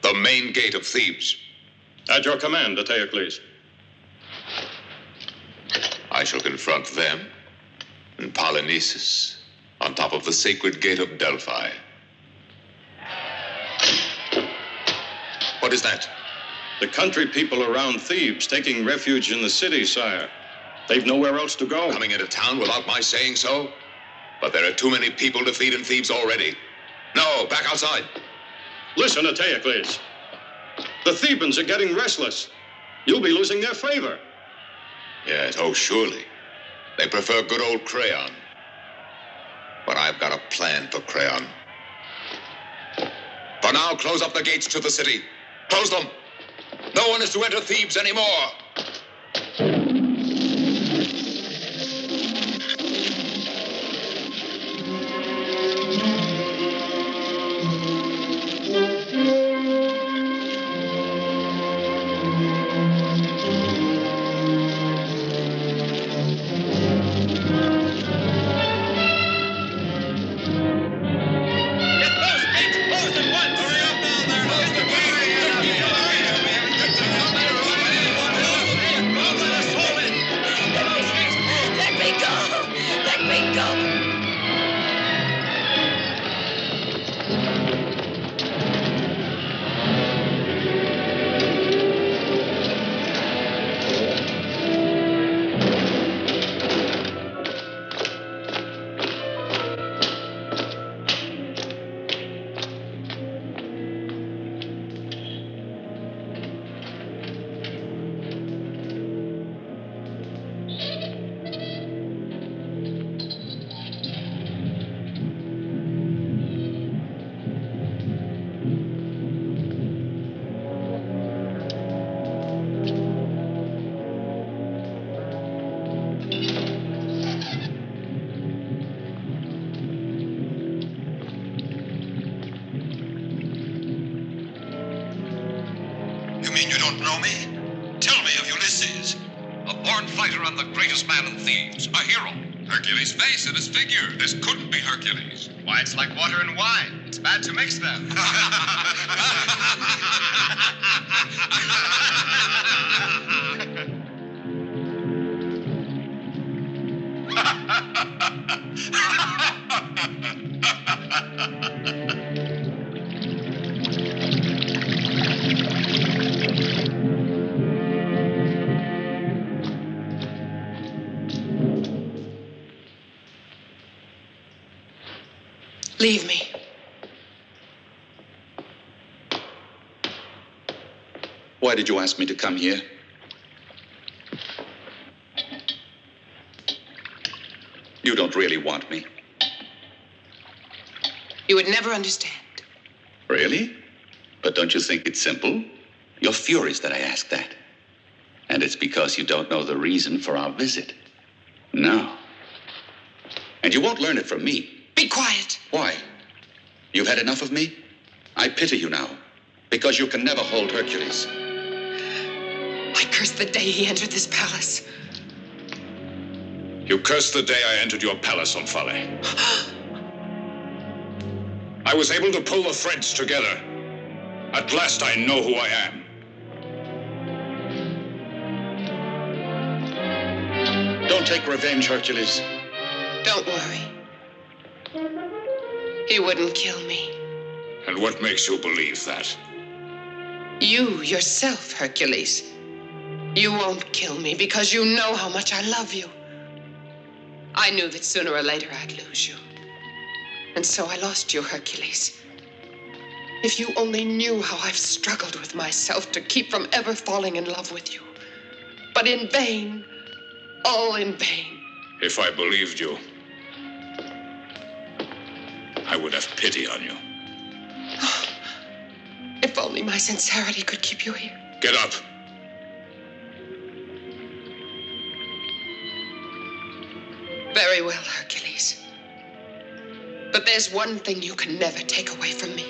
The main gate of Thebes. At your command, Eteocles. I shall confront them and Polynices on top of the sacred gate of Delphi. What is that? The country people around Thebes taking refuge in the city, sire. They've nowhere else to go. Coming into town without my saying so? But there are too many people to feed in Thebes already. No, back outside. Listen, Eteocles. The Thebans are getting restless. You'll be losing their favor. Yes, oh, surely. They prefer good old Creon. But I've got a plan for Creon. For now, close up the gates to the city. Close them. No one is to enter Thebes anymore. Hercules' face and his figure. This couldn't be Hercules. Why, it's like water and wine. It's bad to mix them. Leave me. Why did you ask me to come here? You don't really want me. You would never understand. Really? But don't you think it's simple? You're furious that I asked that. And it's because you don't know the reason for our visit. No. And you won't learn it from me. Be quiet. Why? You've had enough of me? I pity you now, because you can never hold Hercules. I curse the day he entered this palace. You cursed the day I entered your palace, Omphale. I was able to pull the threads together. At last I know who I am. Don't take revenge, Hercules. Don't worry. He wouldn't kill me. And what makes you believe that? You yourself, Hercules. You won't kill me because you know how much I love you. I knew that sooner or later I'd lose you. And so I lost you, Hercules. If you only knew how I've struggled with myself to keep from ever falling in love with you. But in vain. All in vain. If I believed you, I would have pity on you. If only my sincerity could keep you here. Get up. Very well, Hercules. But there's one thing you can never take away from me.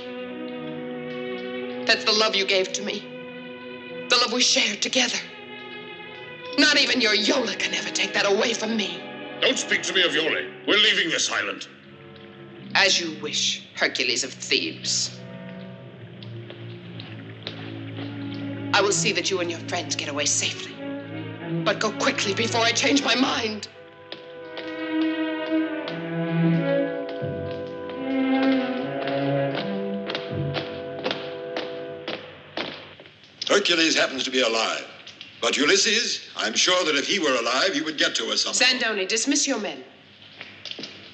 That's the love you gave to me. The love we shared together. Not even your Yola can ever take that away from me. Don't speak to me of Yole. We're leaving this island. As you wish, Hercules of Thebes. I will see that you and your friends get away safely. But go quickly before I change my mind. Hercules happens to be alive. But Ulysses, I'm sure that if he were alive, he would get to us somehow. Sandoni, dismiss your men.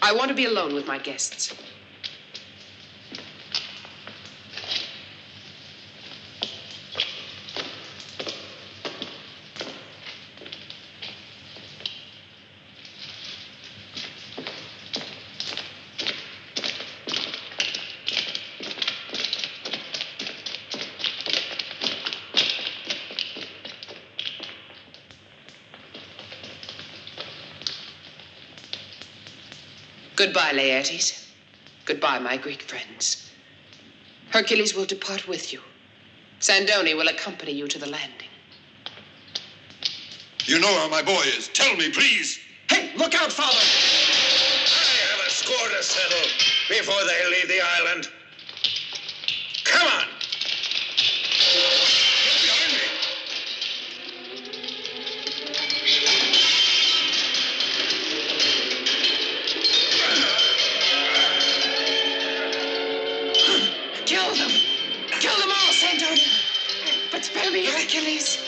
I want to be alone with my guests. Goodbye, Laertes. Goodbye, my Greek friends. Hercules will depart with you. Sandoni will accompany you to the landing. You know where my boy is. Tell me, please. Hey, look out, Father! I have a score to settle before they leave the island. Come on! Kill them! Kill them all, Sandoni! But spare me, Hercules!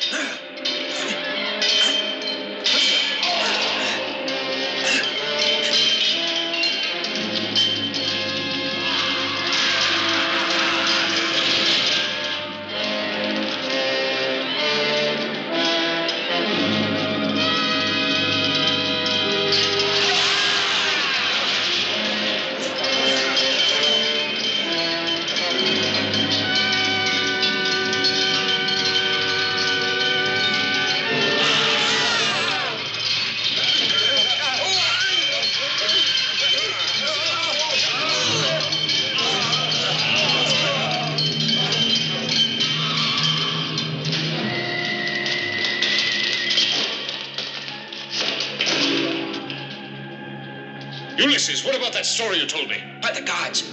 Ulysses, what about that story you told me? By the gods.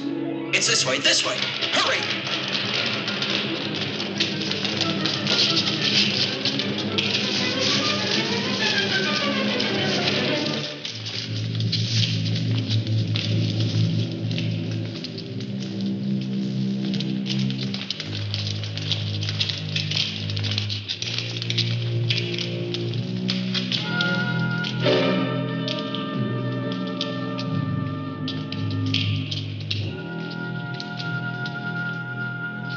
It's this way, this way. Hurry!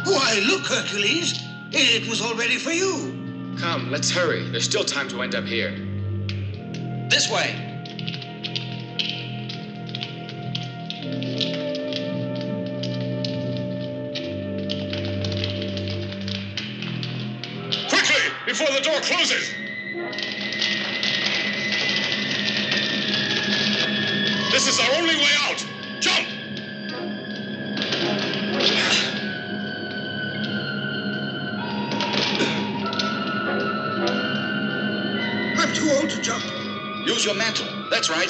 Why, look, Hercules. It was all ready for you. Come, let's hurry. There's still time to end up here. This way. Quickly, before the door closes! This is our only way out! Jump! I'm too old to jump. Use your mantle. That's right.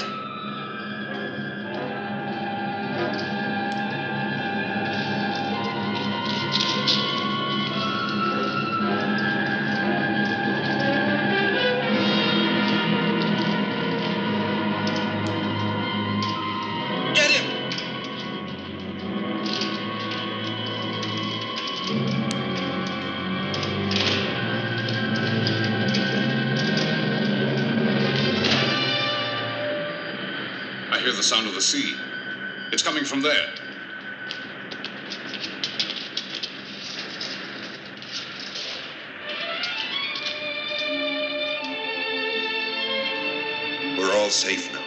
the sound of the sea. It's coming from there. We're all safe now.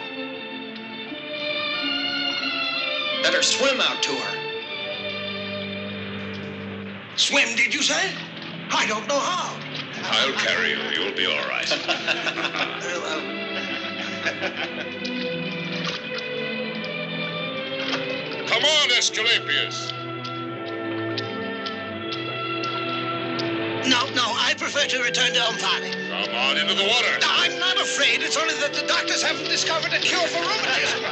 Better swim out to her. Swim, did you say? I don't know how. I'll carry you. You'll be all right. Very well. Come on, Esculapius. No, I prefer to return to Umphali. Come on into the water. I'm not afraid. It's only that the doctors haven't discovered a cure for rheumatism.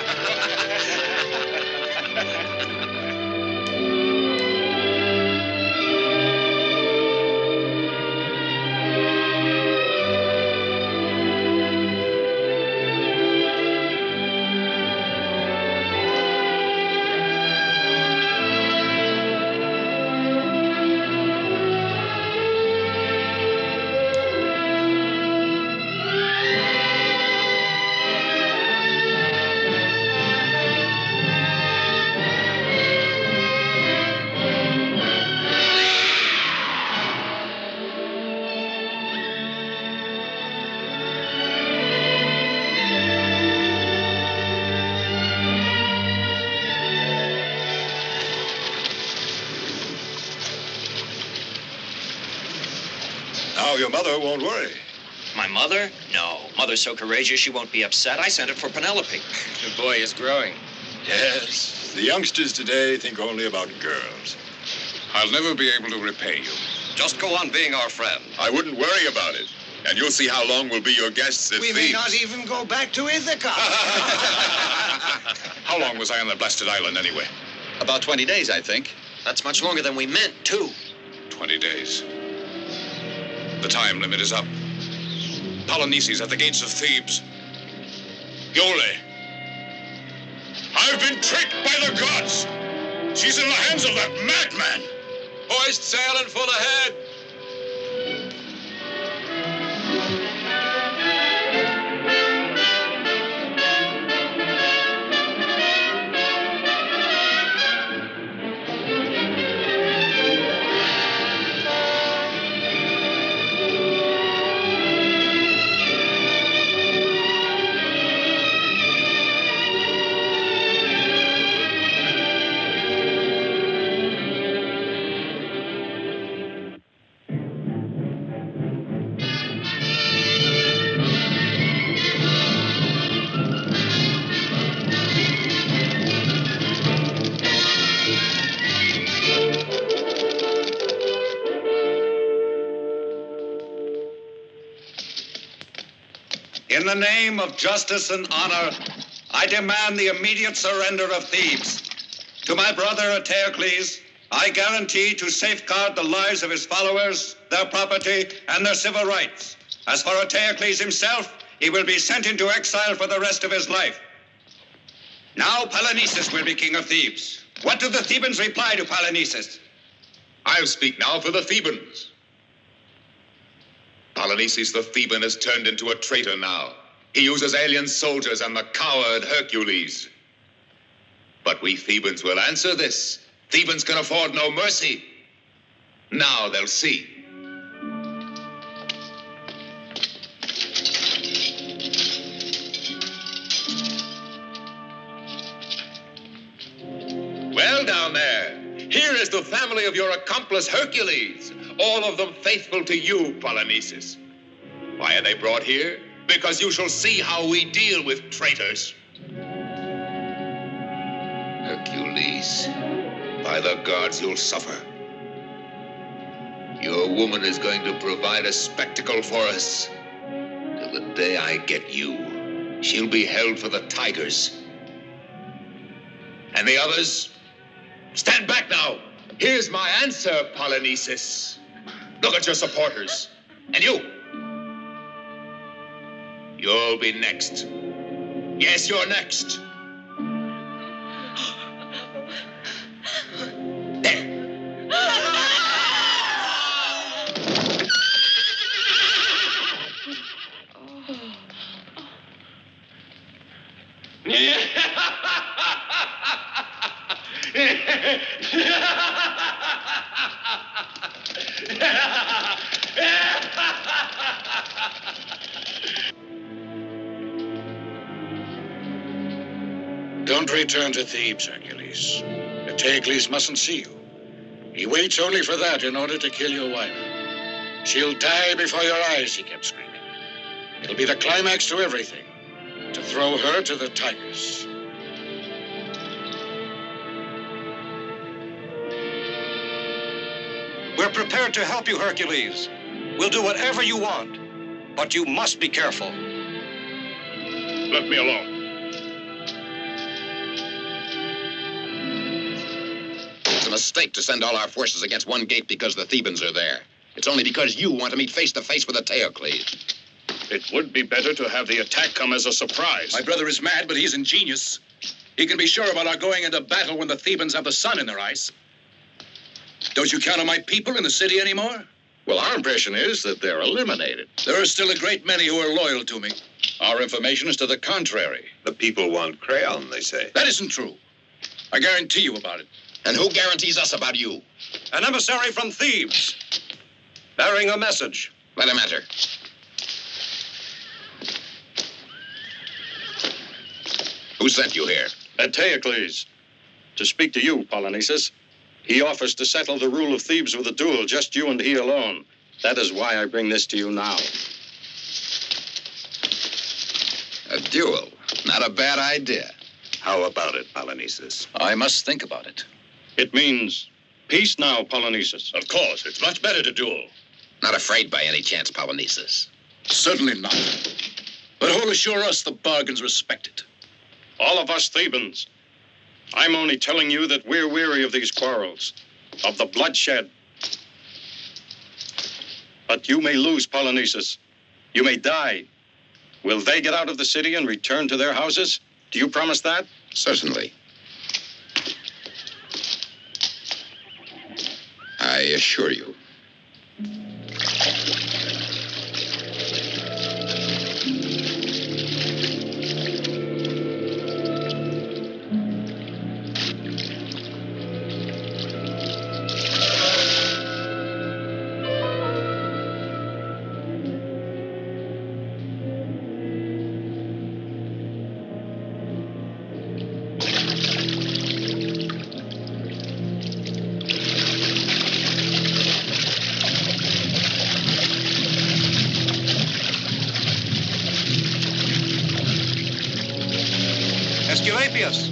Now your mother won't worry. My mother? No. Mother's so courageous she won't be upset. I sent it for Penelope. The boy is growing. Yes, the youngsters today think only about girls. I'll never be able to repay you. Just go on being our friend. I wouldn't worry about it. And you'll see how long we'll be your guests at We may not even go back to Ithaca. How long was I on that blasted island anyway? About 20 days, I think. That's much longer than we meant, too. 20 days. The time limit is up. Polyneices at the gates of Thebes. Iole. I've been tricked by the gods. She's in the hands of that madman. Hoist sail and full ahead. In the name of justice and honor, I demand the immediate surrender of Thebes. To my brother Eteocles, I guarantee to safeguard the lives of his followers, their property, and their civil rights. As for Eteocles himself, he will be sent into exile for the rest of his life. Now Polynices will be king of Thebes. What do the Thebans reply to Polynices? I'll speak now for the Thebans. Polynices the Theban has turned into a traitor now. He uses alien soldiers and the coward Hercules. But we Thebans will answer this. Thebans can afford no mercy. Now they'll see. Well, down there, here is the family of your accomplice Hercules, all of them faithful to you, Polynices. Why are they brought here? Because you shall see how we deal with traitors. Hercules, by the gods, you'll suffer. Your woman is going to provide a spectacle for us. Till the day I get you, she'll be held for the tigers. And the others, stand back now. Here's my answer, Polynices. Look at your supporters. And you. You'll be next. Yes, you're next. There. Don't return to Thebes, Hercules. Hercules mustn't see you. He waits only for that in order to kill your wife. She'll die before your eyes, he kept screaming. It'll be the climax to everything, to throw her to the tigers. We're prepared to help you, Hercules. We'll do whatever you want, but you must be careful. Let me alone. It's a mistake to send all our forces against one gate because the Thebans are there. It's only because you want to meet face to face with Eteocles. It would be better to have the attack come as a surprise. My brother is mad, but he's ingenious. He can be sure about our going into battle when the Thebans have the sun in their eyes. Don't you count on my people in the city anymore? Well, our impression is that they're eliminated. There are still a great many who are loyal to me. Our information is to the contrary. The people want Crayon, they say. That isn't true. I guarantee you about it. And who guarantees us about you? An emissary from Thebes, bearing a message. Let him enter. Who sent you here? Eteocles. To speak to you, Polynices. He offers to settle the rule of Thebes with a duel, just you and he alone. That is why I bring this to you now. A duel. Not a bad idea. How about it, Polynices? I must think about it. It means peace now, Polynices. Of course, it's much better to duel. Not afraid by any chance, Polynices. Certainly not. But who'll assure us the bargain's respected? All of us Thebans. I'm only telling you that we're weary of these quarrels, of the bloodshed. But you may lose, Polynices. You may die. Will they get out of the city and return to their houses? Do you promise that? Certainly. I assure you. Esculapius.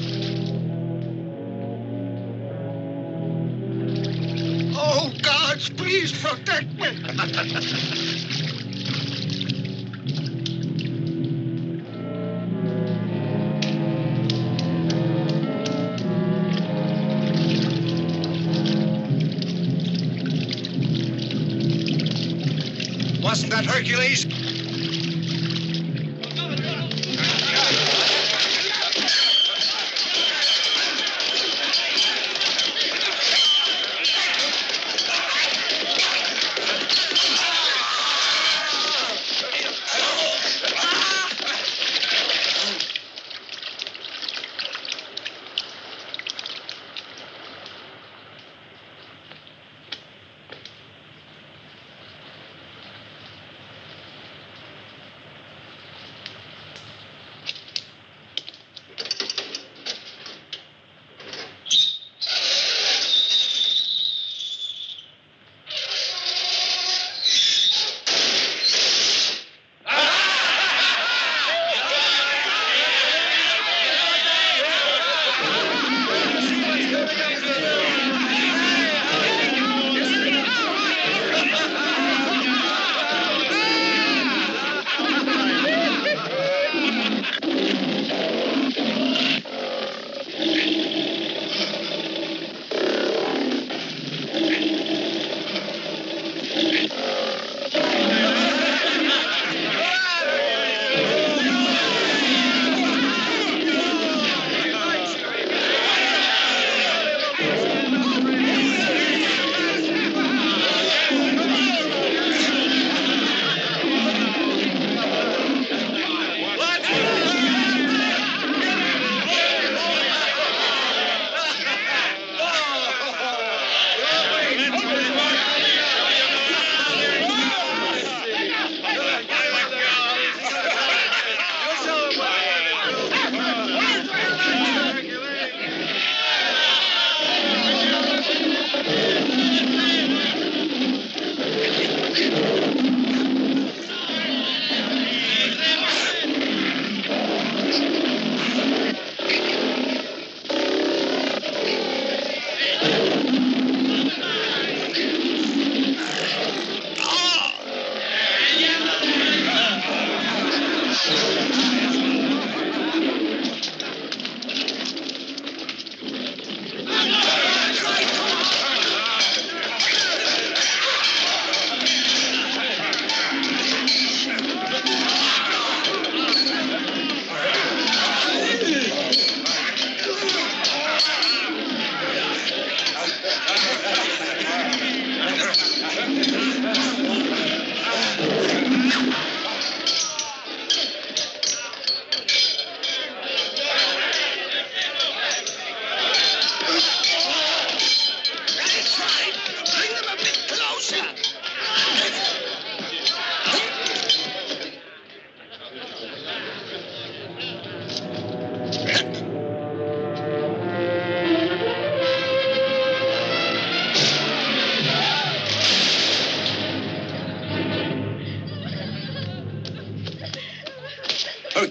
Oh, gods, please protect me. Wasn't that Hercules?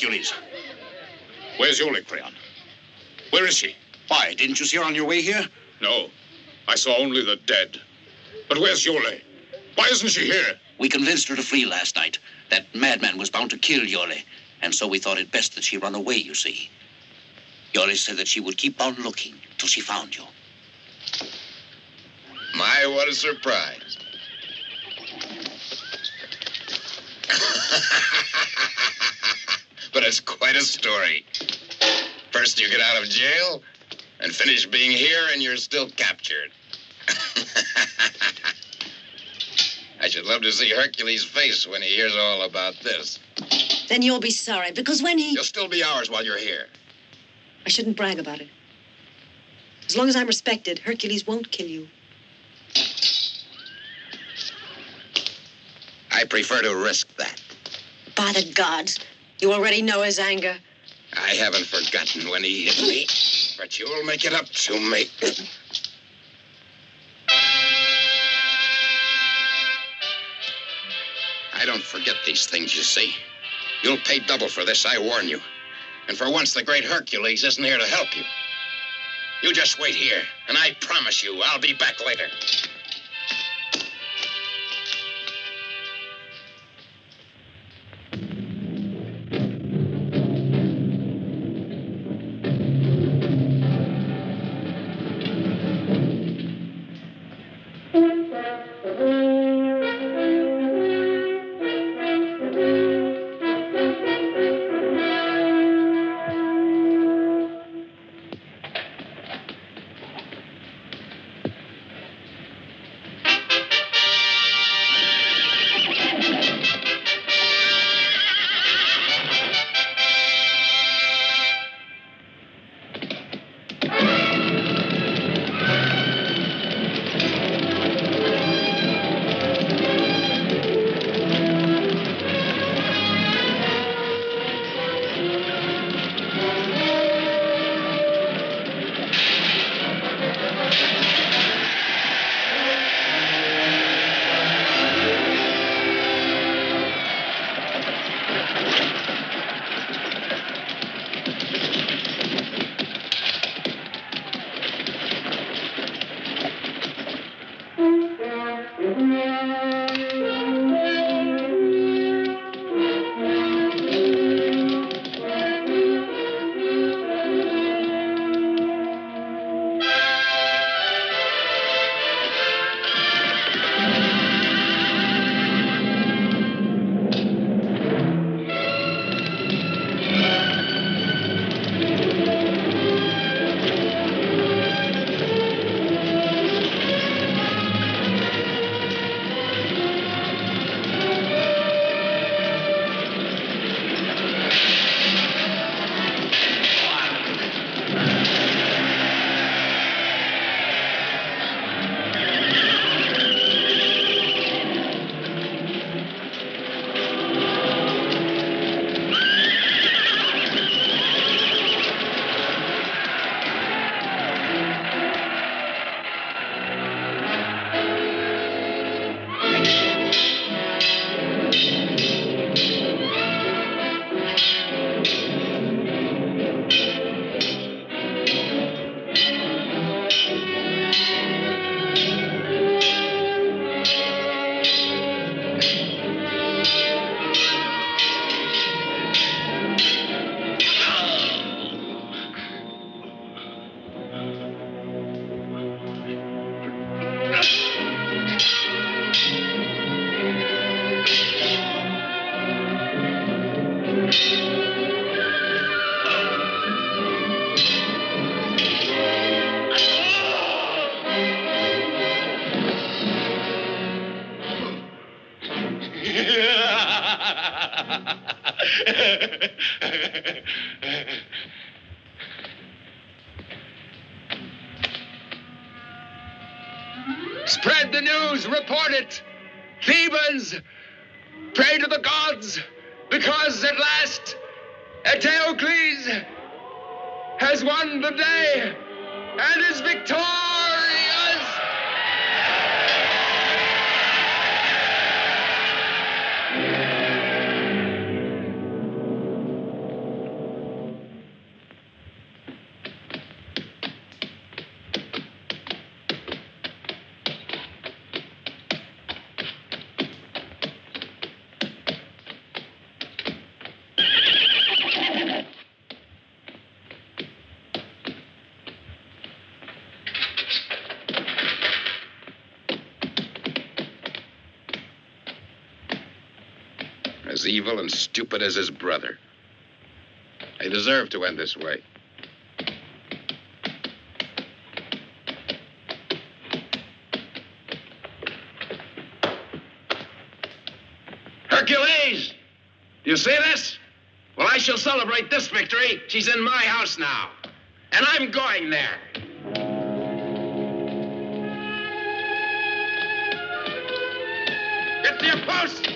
Hercules. Where's Yole, Creon? Where is she? Why, didn't you see her on your way here? No. I saw only the dead. But where's Yole? Why isn't she here? We convinced her to flee last night. That madman was bound to kill Yole. And so we thought it best that she run away, you see. Yole said that she would keep on looking till she found you. My, what a surprise. But it's quite a story. First you get out of jail, and finish being here, and you're still captured. I should love to see Hercules' face when he hears all about this. Then you'll be sorry, because when he... You'll still be ours while you're here. I shouldn't brag about it. As long as I'm respected, Hercules won't kill you. I prefer to risk that. By the gods, you already know his anger. I haven't forgotten when he hit me, but you'll make it up to me. I don't forget these things, you see. You'll pay double for this, I warn you. And for once, the great Hercules isn't here to help you. You just wait here, and I promise you, I'll be back later. Spread the news, report it. Thebans, pray to the gods, because at last Eteocles has won the day and is victorious. as evil and stupid as his brother. They deserve to end this way. Hercules! Do you see this? Well, I shall celebrate this victory. She's in my house now. And I'm going there. Get to your post!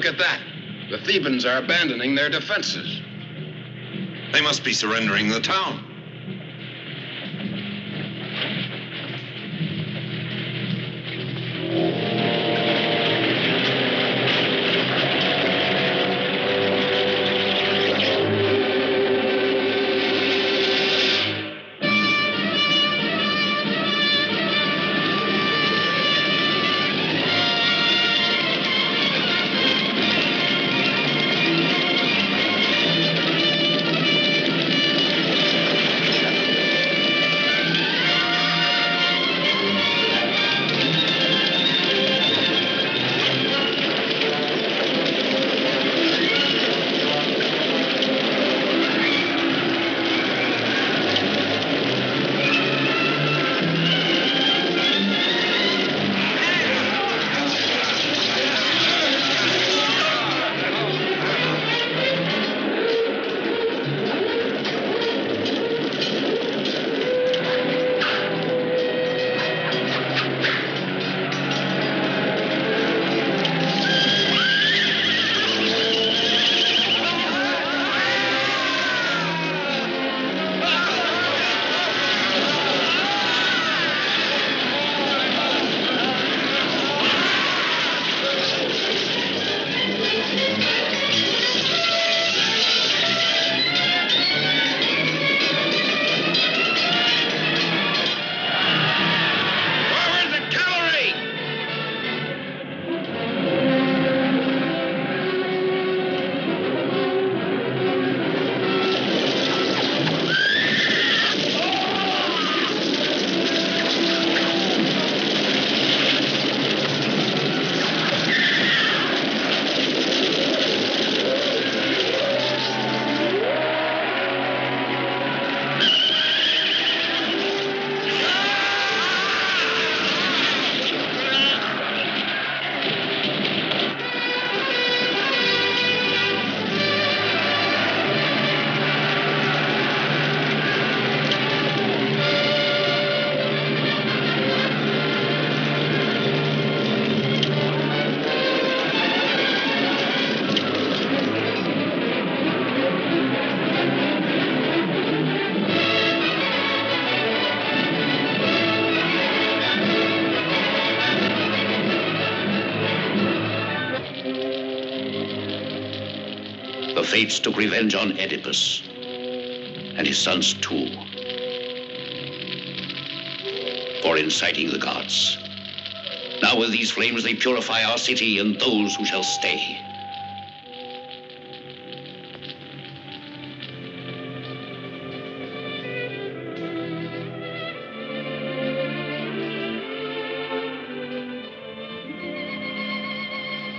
Look at that. The Thebans are abandoning their defenses. They must be surrendering the town. The Fates took revenge on Oedipus and his sons too for inciting the gods. Now with these flames they purify our city and those who shall stay.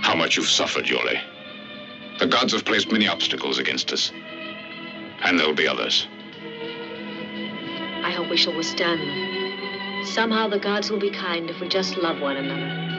How much you've suffered, Yole. The gods have placed many obstacles against us. And there'll be others. I hope we shall withstand them. Somehow the gods will be kind if we just love one another.